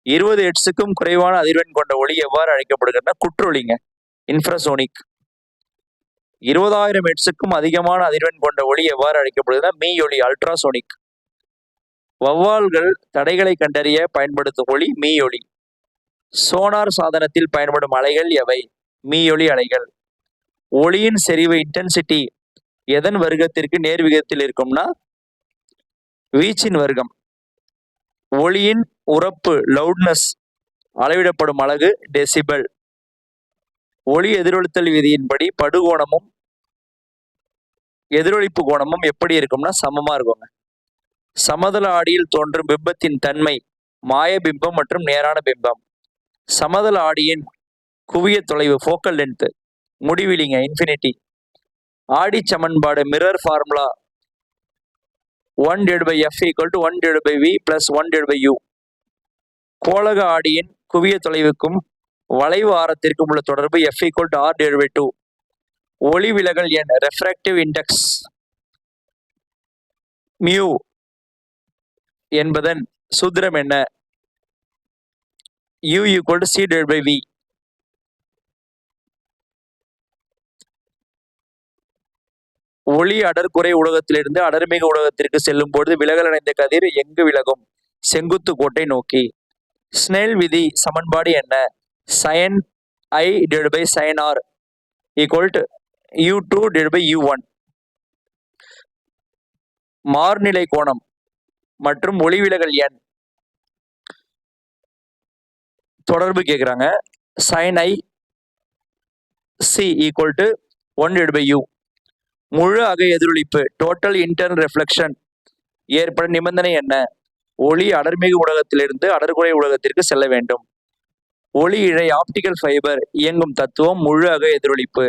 20 ஹெர்ட்ஸுக்கும் குறைவான அதிர்வெண் கொண்ட ஒளி எவ்வாறு அழைக்கப்படுகிறதுனா குற்றொளிங்க, இன்ஃப்ராசோனிக். 20,000 ஹெர்ட்ஸுக்கும் அதிகமான அதிர்வெண் கொண்ட ஒளி எவ்வாறு அழைக்கப்படுகிறதுனா மீயொலி, அல்ட்ராசோனிக். வௌவால்கள் தடைகளை கண்டறிய பயன்படுத்தும் ஒளி மீயொலி. சோனார் சாதனத்தில் பயன்படும் அலைகள் எவை? மீயொலி அலைகள். ஒளியின் செறிவு, இன்டென்சிட்டி எதன் வர்க்கத்திற்கு நேர் விகிதத்தில் இருக்கும்னா வீச்சின் வர்க்கம். ஒளியின் உரப்பு, லவுட்னஸ் அளவிடப்படும் அலகு டெசிபல். ஒளி எதிரொலித்தல் விதியின்படி படுகோணமும் எதிரொலிப்பு கோணமும் எப்படி இருக்கும்னா சமமா இருக்குங்க. சமதள ஆடியில் தோன்றும் பிம்பத்தின் தன்மை மாய பிம்பம் மற்றும் நேரான பிம்பம். சமதள ஆடியின் குவிய தொலைவு, ஃபோக்கல் லென்த், முடிவிலிங்க, இன்ஃபினிட்டி. ஆடி சமன்பாடு, mirror formula 1/f = 1/v + 1/u. கோளக ஆடியின் குவிய தொலைவுக்கும் வளைவு ஆரத்திற்கும் உள்ள தொடர்பு f = r/2. ஒளி விலகல் எண், ரெஃப்ராக்டிவ் இண்டெக்ஸ் μ என்பதன் சூத்திரம் என்ன? U equal to C/V. ஒளி அடர்குறை ஊடகத்திலிருந்து அடர்மிகு ஊடகத்திற்கு செல்லும் பொழுது விலகல் அடைந்த கதிர் எங்கு விலகும்? செங்குத்து கோட்டை நோக்கி. ஸ்னெல் விதி சமன்பாடு என்ன? sin I divided by sin R equal to U2 divided by U1. மாறுநிலை கோணம் மற்றும் ஒளிவிலகல் எண் தொடர்பு கேட்குறாங்க. sin I C equal to 1 divided by U. முழு அக எதிரொலிப்பு டோட்டல் இன்டர்னல் ரெஃப்ளெக்ஷன் ஏற்பட நிபந்தனை என்ன? ஒளி அடர்மிகு ஊடகத்திலிருந்து அடர்குறை ஊடகத்திற்கு செல்ல வேண்டும். ஒளி இழை ஆப்டிக்கல் ஃபைபர் இயங்கும் தத்துவம் முழு அக எதிரொலிப்பு.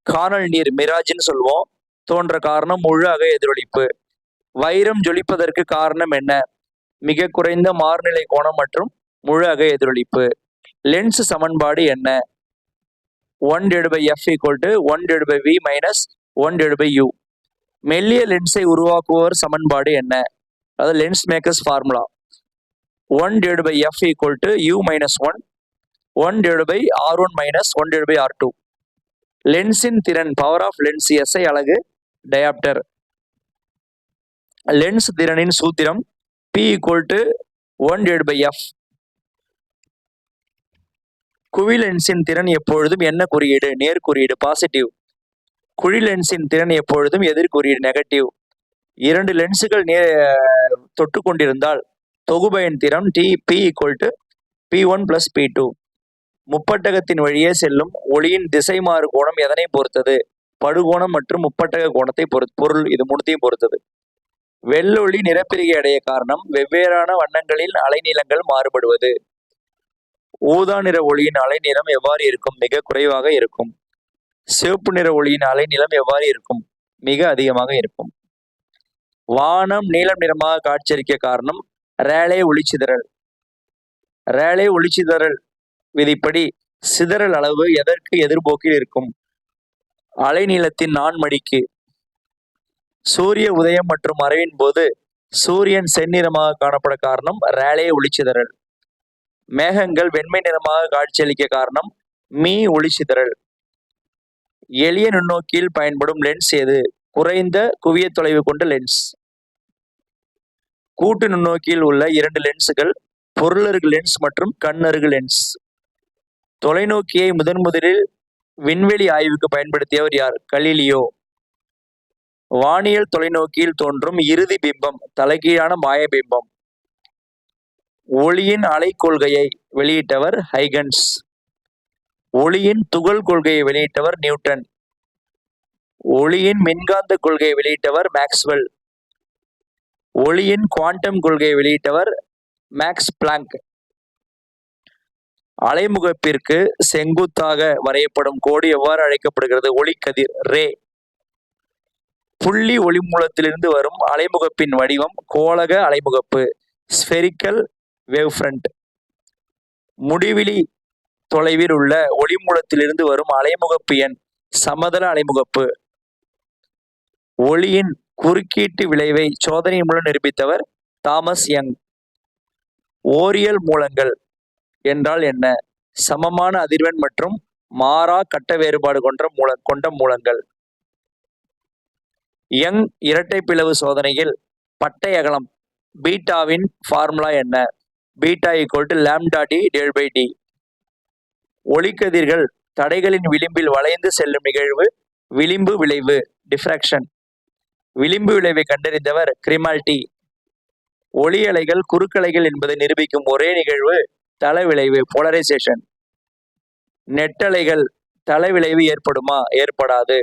காணல் நீர் மிராஜ்னு சொல்லுவோம், தோன்ற காரணம் முழு அக எதிரொலிப்பு. வைரம் ஜொலிப்பதற்கு காரணம் என்ன? மிக குறைந்த மாறுநிலை கோணம் மற்றும் முழு அக எதிரொலிப்பு. லென்ஸ் சமன்பாடு என்ன? 1 divided by F equal to 1 divided by V minus 1 divided by U. மெல்லிய லென்ஸை உருவாக்குவோர் சமன்பாடு என்ன? அதாவது lens makers formula 1 divided by F equal to U minus 1 1 divided by R1 minus 1 divided by R2. லென்ஸின் திறன் பவர் ஆஃப் லென்ஸ் SI அலகு dioptre. Lens திறனின் சூத்திரம் P equal to 1 divided by F. குவி லென்ஸின் திறன் எப்பொழுதும் என்ன குறியீடு? நேர் குறியீடு பாசிட்டிவ். குழி லென்ஸின் திறன் எப்பொழுதும் எதிர் குறியீடு நெகட்டிவ். இரண்டு லென்ஸுகள் தொட்டு கொண்டிருந்தால் தொகுபயன் திறம் P equal to P1 plus P2. முப்பட்டகத்தின் வழியே செல்லும் ஒளியின் திசை மாறு கோணம் எதனை பொறுத்தது? படுகோணம் மற்றும் முப்பட்டக கோணத்தை பொருள் இது மூணுத்தையும் பொறுத்தது. வெள்ளொளி நிறப்பிரிகை அடைய காரணம் வெவ்வேறான வண்ணங்களில் அலைநீளங்கள் மாறுபடுவது. ஊதா நிற ஒளியின் அலைநீளம் எவ்வாறு இருக்கும்? மிக குறைவாக இருக்கும். சிவப்பு நிற ஒளியின் அலைநீளம் எவ்வாறு இருக்கும்? மிக அதிகமாக இருக்கும். வானம் நீலம் நிறமாக காட்சியளிக்க காரணம் ரேலே ஒளிச்சிதறல். ரேலே ஒளிச்சிதறல் விதிப்படி சிதறல் அளவு எதற்கு எதிர்போக்கில் இருக்கும்? அலைநீளத்தின் நான்மடிக்கு. சூரிய உதயம் மற்றும் மறைவின் போது சூரியன் செந்நிறமாக காணப்பட காரணம் ரேலே ஒளிச்சிதறல். மேகங்கள் வெண்மை நிறமாக காட்சியளிக்க காரணம் மீ ஒளிச்சிதறல். எளிய நுண்ணோக்கியில் பயன்படும் லென்ஸ் எது? குறைந்த குவிய தொலைவு கொண்ட லென்ஸ். கூட்டு நுண்ணோக்கியில் உள்ள இரண்டு லென்ஸுகள் பொருளருகு லென்ஸ் மற்றும் கண்ணருகு லென்ஸ். தொலைநோக்கியை முதலில் விண்வெளி ஆய்வுக்கு பயன்படுத்தியவர் யார்? கலீலியோ. வானியல் தொலைநோக்கியில் தோன்றும் இறுதி பிம்பம் தலைகீழான மாய பிம்பம். ஒளியின் அலை கொள்கையை வெளியிட்டவர் ஹைகன்ஸ். ஒளியின் துகள் கொள்கையை வெளியிட்டவர் நியூட்டன். ஒளியின் மின்காந்த கொள்கையை வெளியிட்டவர் மேக்ஸ்வெல். ஒளியின் குவாண்டம் கொள்கையை வெளியிட்டவர் மேக்ஸ் பிளாங்க். அலைமுகப்பிற்கு செங்குத்தாக வரையப்படும் கோடு எவ்வாறு அழைக்கப்படுகிறது? ஒளிக்கதிர் ரே. புள்ளி ஒளி மூலத்திலிருந்து வரும் அலைமுகப்பின் வடிவம் கோளக அலைமுகப்பு ஸ்பெரிக்கல் வேவ் ஃப்ரண்ட். முடிவிலி தொலைவில் உள்ள ஒளி மூலத்திலிருந்து வரும் அலைமுகப்பு எண் சமதள அலைமுகப்பு. ஒளியின் குறுக்கீட்டு விளைவை சோதனை மூலம் நிரூபித்தவர் தாமஸ் யங். ஓரியல் மூலங்கள் என்றால் என்ன? சமமான அதிர்வெண் மற்றும் மாறா கட்ட வேறுபாடு கொண்ட மூலங்கள். யங் இரட்டை பிளவு சோதனையில் பட்டை அகலம் பீட்டாவின் ஃபார்முலா என்ன? Beta equal to lambda D divided by D. ஒளிக்கதிர்கள் தடைகளின் விளிம்பில் வளைந்து செல்லும் நிகழ்வு விளிம்பு விளைவு டிஃப்ராக்ஷன். விளிம்பு விளைவை கண்டறிந்தவர் கிரிமால்டி. ஒளி அலைகள் குறுக்கலைகள் என்பதை நிரூபிக்கும் ஒரே நிகழ்வு தள விளைவு போலரைசேஷன். நெட்டலைகள் தள விளைவு ஏற்படுமா? ஏற்படாது.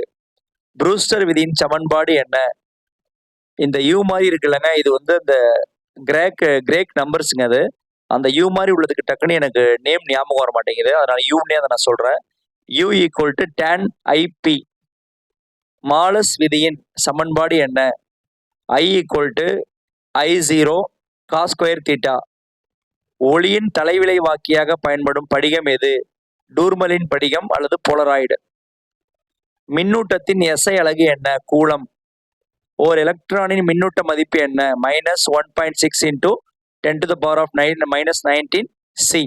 ப்ரூஸ்டர் விதியின் சமன்பாடு என்ன? இந்த யூ மாதிரி இருக்குல்லங்க, இது அந்த கிரேக் நம்பர்ஸுங்க. அது அந்த யூ மாதிரி உள்ளதுக்கு டக்குன்னு எனக்கு நேம் ஞாபகம் வர மாட்டேங்குது, அதனால யூன்னே அதை நான் சொல்றேன். U equal to tan I P. Malus விதியின் சமன்பாடு என்ன? I equal to I0 cos square theta. ஒளியின் தலைவிளைவாக்கியாக பயன்படும் படிகம் எது? டூர்மலின் படிகம் அல்லது போலராய்டு. மின்னூட்டத்தின் SI அலகு என்ன? கூலம். ஓர் எலக்ட்ரானின் மின்னூட்ட மதிப்பு என்ன? -1.6 × 10⁻⁻⁹ சி.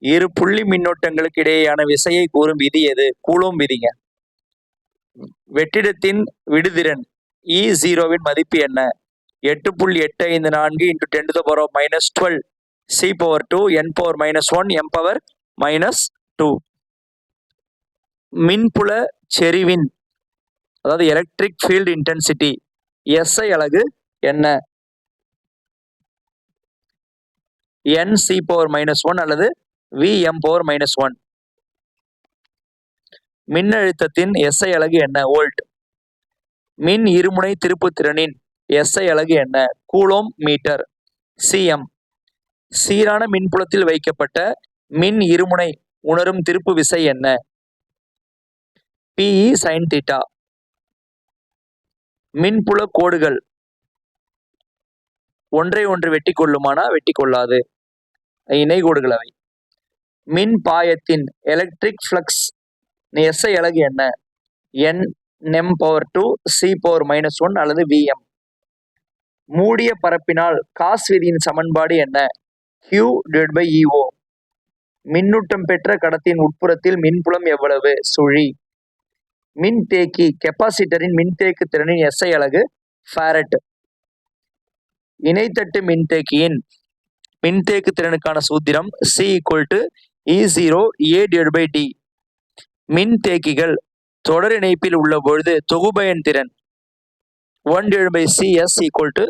இரு புள்ளி மின்னோட்டங்களுக்கு இடையேயான விசையை கூறும் விதி எது? கூலோம் விதிங்க. வெற்றிடத்தின் விடுதிறன் E0வின் மதிப்பு என்ன? 8.854 × 10⁻⁻12 C/2 n⁻−1 m⁻−2. மின்புல செறிவின் அதாவது எலக்ட்ரிக் ஃபீல்டு இன்டென்சிட்டி SI அலகு என்ன? Nc⁻−1 அல்லது Vm⁻−1. மின்னழுத்தத்தின் SI அலகு என்ன? வோல்ட். மின் இருமுனை திருப்புத்திறனின் SI அலகு என்ன? கூலோம் மீட்டர். Cm. சீரான மின்புலத்தில் வைக்கப்பட்ட மின் இருமுனை உணரும் திருப்பு விசை என்ன? PE sin θ. மின்புல கோடுகள் ஒன்றை ஒன்று வெட்டி கொள்ளுமானா? வெட்டி கொள்ளாது, இணை கோடுகள் அவை. மின் பாயத்தின் எலக்ட்ரிக் ஃப்ளக்ஸ் SI அலகு என்ன? Nm/2 C⁻−1 அல்லது Vm. மூடிய பரப்பினால் காஸ் விதியின் சமன்பாடு என்ன? Q/EO. மின்னூட்டம் பெற்ற கடத்தியின் உட்புறத்தில் மின்புலம் எவ்வளவு? சுழி. மின்தேக்கி கெப்பாசிட்டரின் மின்தேக்கு திறனின் SI அலகு ஃபாரட். இணைத்தட்டு மின்தேக்கியின் மின்தேக்கு திறனுக்கான சூத்திரம் C E0A/D. மின்தேக்கிகள் தொடர் இணைப்பில் உள்ள பொழுது தொகுபயன் திறன் 1/CS =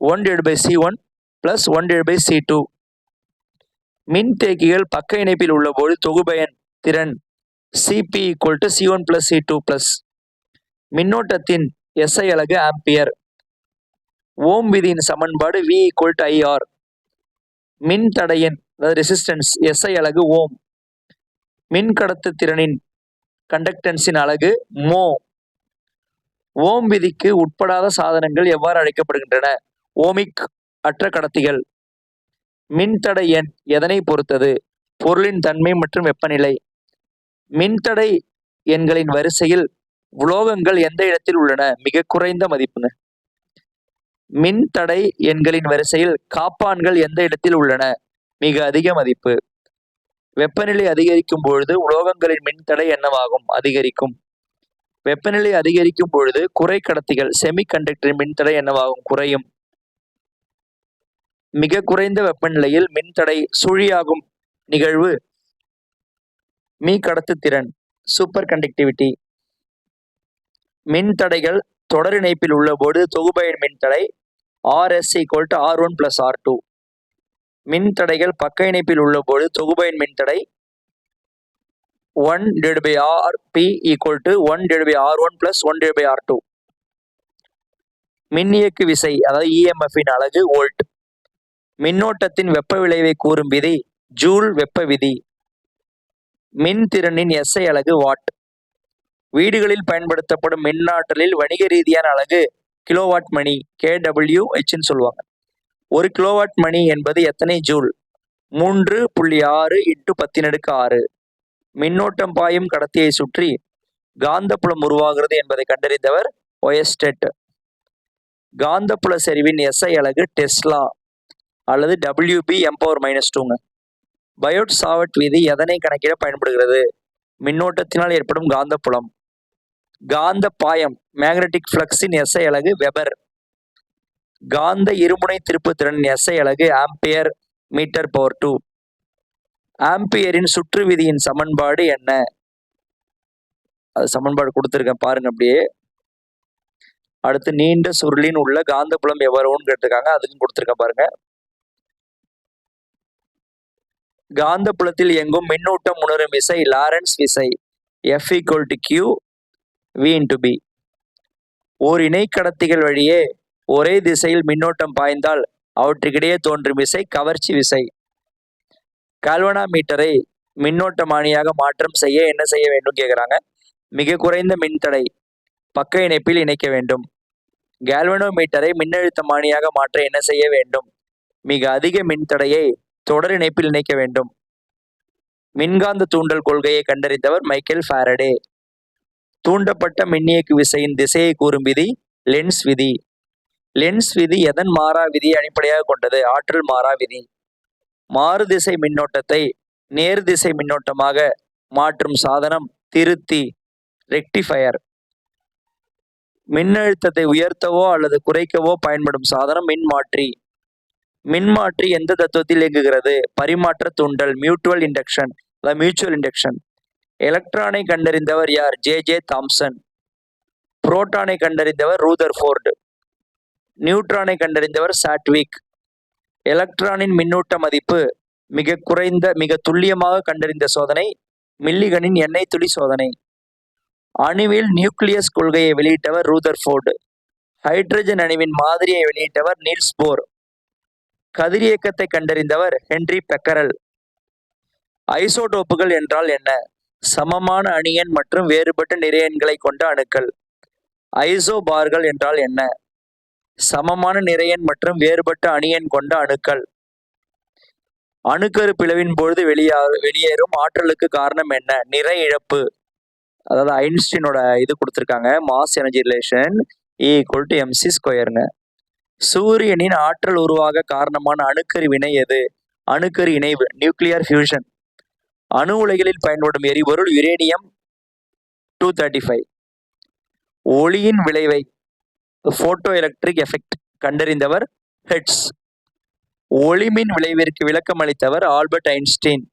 1/C1 + 1/C2. மின்தேக்கிகள் பக்க இணைப்பில் உள்ள போது தொகுபயன் திறன் CP = C1 + C2+. மின்னோட்டத்தின் SI அலகு ஆம்பியர். ஓம் விதியின் சமன்பாடு V = IR. மின் தடையின் ரெசிஸ்டன்ஸ் SI அலகு ஓம். மின் கடத்து திறனின் கண்டக்டன்ஸின் அலகு மோ. ஓம் விதிக்கு உட்படாத சாதனங்கள் எவ்வாறு அழைக்கப்படுகின்றன? ஓமிக் அற்ற கடத்திகள். மின்தடை எண் எதனை பொறுத்தது? பொருளின் தன்மை மற்றும் வெப்பநிலை. மின்தடை எண்களின் வரிசையில் உலோகங்கள் எந்த இடத்தில் உள்ளன? மிக குறைந்த மதிப்புங்க. மின்தடை எண்களின் வரிசையில் காப்பான்கள் எந்த இடத்தில் உள்ளன? மிக அதிக மதிப்பு. வெப்பநிலை அதிகரிக்கும் பொழுது உலோகங்களின் மின்தடை என்னவாகும்? அதிகரிக்கும். வெப்பநிலை அதிகரிக்கும் பொழுது குறை கடத்திகள் செமிகண்டக்டரின் மின்தடை என்னவாகும்? குறையும். மிக குறைந்த வெப்பநிலையில் மின்தடை சுழியாகும் நிகழ்வு மீ கடத்து திறன் சூப்பர் கண்டக்டிவிட்டி. மின்தடைகள் தொடர் இணைப்பில் உள்ள போது தொகுபயன் மின்தடை RS = R1 + R2. மின்தடைகள் பக்க இணைப்பில் உள்ள போது தொகுபயன் மின்தடை 1/RP = 1/R1 + 1/R2. மின்னியக்கு விசை அதாவது EMF-இன் அலகு வோல்ட். மின்னோட்டத்தின் வெப்ப விளைவை கூறும் விதி ஜூல் வெப்ப விதி. மின்திறனின் SI அலகு வாட். வீடுகளில் பயன்படுத்தப்படும் மின்னாற்றலில் வணிக ரீதியான அலகு கிலோவாட் மணி kWh சொல்லுவாங்க. ஒரு கிலோவாட் மணி என்பது எத்தனை ஜூல்? 3.6 × 10⁶. மின்னோட்டம் பாயும் கடத்தியை சுற்றி காந்தப்புலம் உருவாகிறது என்பதை கண்டறிந்தவர் ஒயர்ஸ்டெட். காந்தப்புல செறிவின் SI அலகு டெஸ்லா அல்லது WB m⁻−2. பயோட் சாவர்ட் விதி எதனை கணக்கிட பயன்படுகிறது? மின்னோட்டத்தினால் ஏற்படும் காந்தப்புலம். காந்த பாயம் மேக்னெட்டிக் ஃப்ளக்ஸின் SI அலகு வெபர். காந்த இருமுனை திருப்புத்திறனின் SI அலகு ஆம்பியர் m/2. ஆம்பியரின் சுற்று விதியின் சமன்பாடு என்ன? அது சமன்பாடு கொடுத்துருக்கேன் பாருங்க அப்படியே. அடுத்து நீண்ட சுருளின் உள்ள காந்தப்புலம் எவ்வளவுன்னு கேட்டிருக்காங்க, அதுக்கும் கொடுத்துருக்கேன் பாருங்க. காந்தப்புலத்தில் இயங்கும் மின்னூட்டம் உணரும் விசை லாரன்ஸ் விசை F = Q V/B. ஓர் இணை கடத்திகள் வழியே ஒரே திசையில் மின்னோட்டம் பாய்ந்தால் அவற்றுக்கிடையே தோன்றும் விசை கவர்ச்சி விசை. கால்வனாமீட்டரை மின்னோட்டமானியாக மாற்றம் செய்ய என்ன செய்ய வேண்டும் கேட்குறாங்க. மிக குறைந்த மின்தடை பக்க இணைப்பில் இணைக்க வேண்டும். கால்வனோமீட்டரை மின்னழுத்தமானியாக மாற்ற என்ன செய்ய வேண்டும்? மிக அதிக மின்தடையை தொடர் இணைப்பில் இணைக்க வேண்டும். மின்காந்த தூண்டல் கொள்கையை கண்டறிந்தவர் மைக்கேல் ஃபாரடே. தூண்டப்பட்ட மின்னியக்கு விசையின் திசையை கூறும் விதி லென்ஸ் விதி. லென்ஸ் விதி எதன் மாறா விதியை அடிப்படையாக கொண்டது? ஆற்றல் மாறா விதி. மாறுதிசை மின்னோட்டத்தை நேர்திசை மின்னோட்டமாக மாற்றும் சாதனம் திருத்தி, ரெக்டிஃபயர். மின்னழுத்தத்தை உயர்த்தவோ அல்லது குறைக்கவோ பயன்படும் சாதனம் மின்மாற்றி. மின்மாற்றி எந்த தத்துவத்தில் இயங்குகிறது? பரிமாற்ற தூண்டல், மியூச்சுவல் இண்டக்ஷன். Mutual induction. எலக்ட்ரானை கண்டறிந்தவர் யார்? J Thomson. புரோட்டானை கண்டறிந்தவர் ரூதர்ஃபோர்டு. நியூட்ரானை கண்டறிந்தவர் சாட்விக். எலக்ட்ரானின் மின்னூட்ட மதிப்பு மிக துல்லியமாக கண்டறிந்த சோதனை மில்லிகனின் எண்ணெய் துளி சோதனை. அணுவில் நியூக்ளியஸ் கொள்கையை வெளியிட்டவர் ரூதர்ஃபோர்டு. ஹைட்ரஜன் அணுவின் மாதிரியை வெளியிட்டவர் நீல்ஸ் போர். கதிரியக்கத்தை கண்டறிந்தவர் ஹென்றி பெக்கரல். ஐசோடோப்புகள் என்றால் என்ன? சமமான அணியன் மற்றும் வேறுபட்ட நிறையன்களை கொண்ட அணுக்கள். ஐசோபார்கள் என்றால் என்ன? சமமான நிறையன் மற்றும் வேறுபட்ட அணியன் கொண்ட அணுக்கள். அணுக்கரு பிளவின் பொழுது வெளியேறும் ஆற்றலுக்கு காரணம் என்ன? நிறை இழப்பு. அதாவது ஐன்ஸ்டீனோட இது கொடுத்துருக்காங்க, mass energy relation equal MC ஸ்கொயருங்க. சூரியனின் ஆற்றல் உருவாக காரணமான அணுக்கரு வினை எது? அணுக்கரு இணைவு, நியூக்ளியர் ஃபியூஷன். அணு உலைகளில் பயன்படும் எரிபொருள் யுரேனியம் 235. ஒளியின் விளைவை, போட்டோ எலக்ட்ரிக் எஃபெக்ட், கண்டறிந்தவர் ஹெட்ஸ். ஒளிமின் விளைவிற்கு விளக்கம் அளித்தவர் ஆல்பர்ட் ஐன்ஸ்டீன்.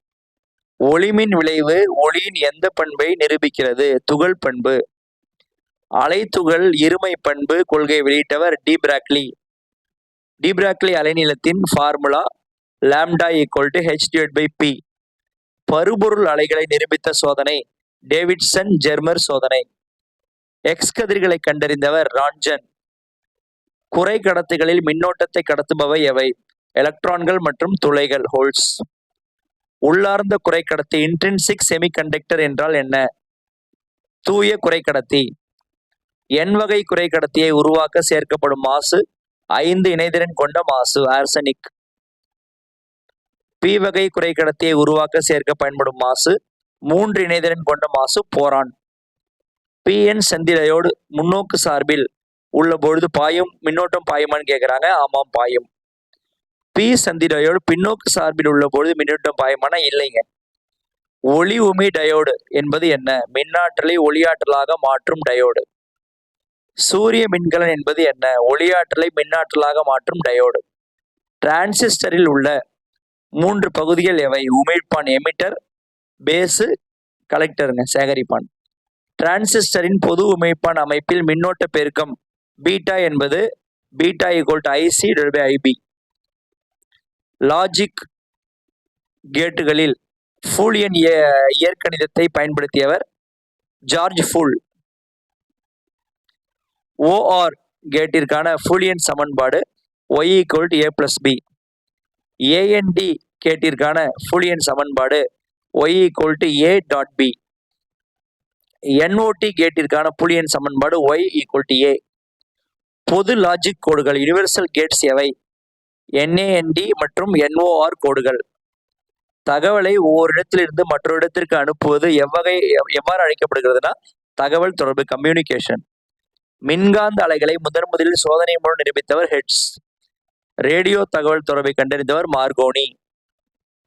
ஒளிமின் விளைவு ஒளியின் எந்த பண்பை நிரூபிக்கிறது? துகள் பண்பு. அலைத்துகள் இருமை பண்பு கொள்கையை வெளியிட்டவர் டி பிராக்லி. டி பிராக்லி அலைநீளத்தின் ஃபார்முலா லாம்டா h/p. பருபொருள் அலைகளை நிரூபித்த சோதனை டேவிட்சன் ஜெர்மர் சோதனை. எக்ஸ் கதிர்களை கண்டறிந்தவர் ரான்ஜன். குறை கடத்திகளில் மின்னோட்டத்தை கடத்துபவை எவை? எலக்ட்ரான்கள் மற்றும் துளைகள், ஹோல்ஸ். உள்ளார்ந்த குறைக்கடத்தி இன்ட்ரின்சிக் செமிகண்டக்டர் என்றால் என்ன? தூய குறைக்கடத்தி. N வகை குறைக்கடத்தியை உருவாக்க சேர்க்கப்படும் மாசு 5 இணைதிறன் கொண்ட மாசு, ஆர்சனிக். P வகை குறைக்கடத்தியை உருவாக்க சேர்க்க பயன்படும் மாசு 3 இணைதிறன் கொண்ட மாசு, போரான். PN சந்தி டயோடு முன்னோக்கு சார்பில் உள்ள பொழுது மின்னோட்டம் பாயுமான்னு கேட்குறாங்க. ஆமாம், பாயும். P சந்தி டயோடு பின்னோக்கு சார்பில் உள்ள பொழுது மின்னோட்டம் பாயுமானா இல்லைங்க. ஒளி உமி டயோடு என்பது என்ன? மின்னாற்றலை ஒளியாற்றலாக மாற்றும் டயோடு. சூரிய மின்கலன் என்பது என்ன? ஒளியாற்றலை மின்னாற்றலாக மாற்றும் டயோடு. டிரான்சிஸ்டரில் உள்ள 3 பகுதிகள் எவை? உமிழ்ப்பான், எமிட்டர், பேசு, கலெக்டருங்க, சேகரிப்பான். டிரான்சிஸ்டரின் பொது உமிழ்ப்பான் அமைப்பில் மின்னோட்ட பெருக்கம் பீட்டா என்பது பீட்டா IC/IB. லாஜிக் கேட்டுகளில் ஃபூலியன் இயற்கணிதத்தை பயன்படுத்தியவர் ஜார்ஜ் ஃபூல். OR கேட்டிற்கான ஃபூலியன் சமன்பாடு y = a+b. AND கேட்டிற்கான ஃபூலியன் சமன்பாடு y = a.b. NOT கேட்டிற்கான ஃபூலியன் சமன்பாடு y = a. பொது லாஜிக் கோடுகள் யுனிவர்சல் கேட்ஸ் எவை? NAND மற்றும் NOR கோடுகள். தகவலை ஓரிடத்திலிருந்து மற்றொரு இடத்திற்கு அனுப்புவது எவ்வாறு அழைக்கப்படுகிறதுனா தகவல் தொடர்பு, கம்யூனிகேஷன். மின்காந்த அலைகளை முதலில் சோதனை மூலம் நிரூபித்தவர் ஹெட்ஸ். ரேடியோ தகவல் தொடர்பை கண்டறிந்தவர் மார்கோனி.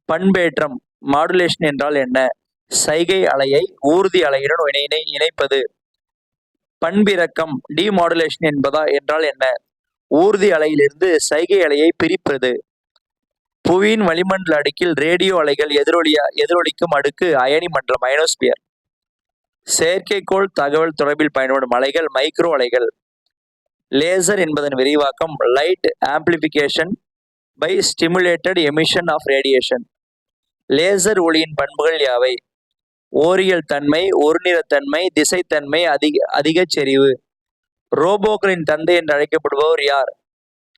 பண்பேற்றம், மாடுலேஷன் என்றால் என்ன? சைகை அலையை ஊர்தி அலையுடன் இணைப்பது. பண்பிறக்கம், டிமாடுலேஷன் என்றால் என்ன? ஊர்தி அலையிலிருந்து சைகை அலையை பிரிப்பது. புவியின் வளிமண்டல அடுக்கில் ரேடியோ அலைகள் எதிரொலிக்கும் அடுக்கு அயனி மண்டலம், அயனோஸ்பியர். செயற்கைக்கோள் தகவல் தொடர்பில் பயன்படும் அலைகள் மைக்ரோ அலைகள். லேசர் என்பதன் விரிவாக்கம் light amplification by stimulated emission of radiation. Laser ஒளியின் பண்புகள் யாவை? ஓரியல் தன்மை, ஒருநிறத்தன்மை, திசைத்தன்மை, அதிக செறிவு. ரோபோக்களின் தந்தை என்று அழைக்கப்படுபவர் யார்?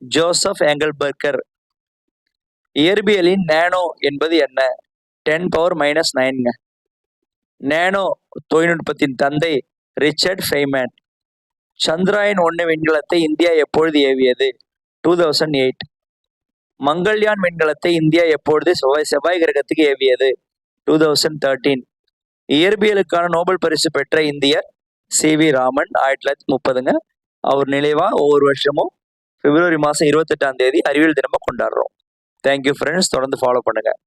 ஜோசப் ஏங்கல்பர்கர். இயற்பியலின் நேனோ என்பது என்ன? 10⁻⁹ நேனோ தொழில்நுட்பத்தின் தந்தை ரிச்சர்ட் ஃபெய்மேன். சந்திராயன் 1 விண்கலத்தை இந்தியா எப்பொழுது ஏவியது? 2008. மங்கள்யான் விண்கலத்தை இந்தியா எப்பொழுது செவ்வாய் கிரகத்துக்கு ஏவியது? 2013. இயற்பியலுக்கான நோபல் பரிசு பெற்ற இந்தியர் CV ராமன், 1930. அவர் நினைவா ஒவ்வொரு வருஷமும் பிப்ரவரி மாதம் 28ஆம் தேதி அறிவியல் தினமாக கொண்டாடுறோம். தேங்க்யூ ஃப்ரெண்ட்ஸ், தொடர்ந்து ஃபாலோ பண்ணுங்கள்.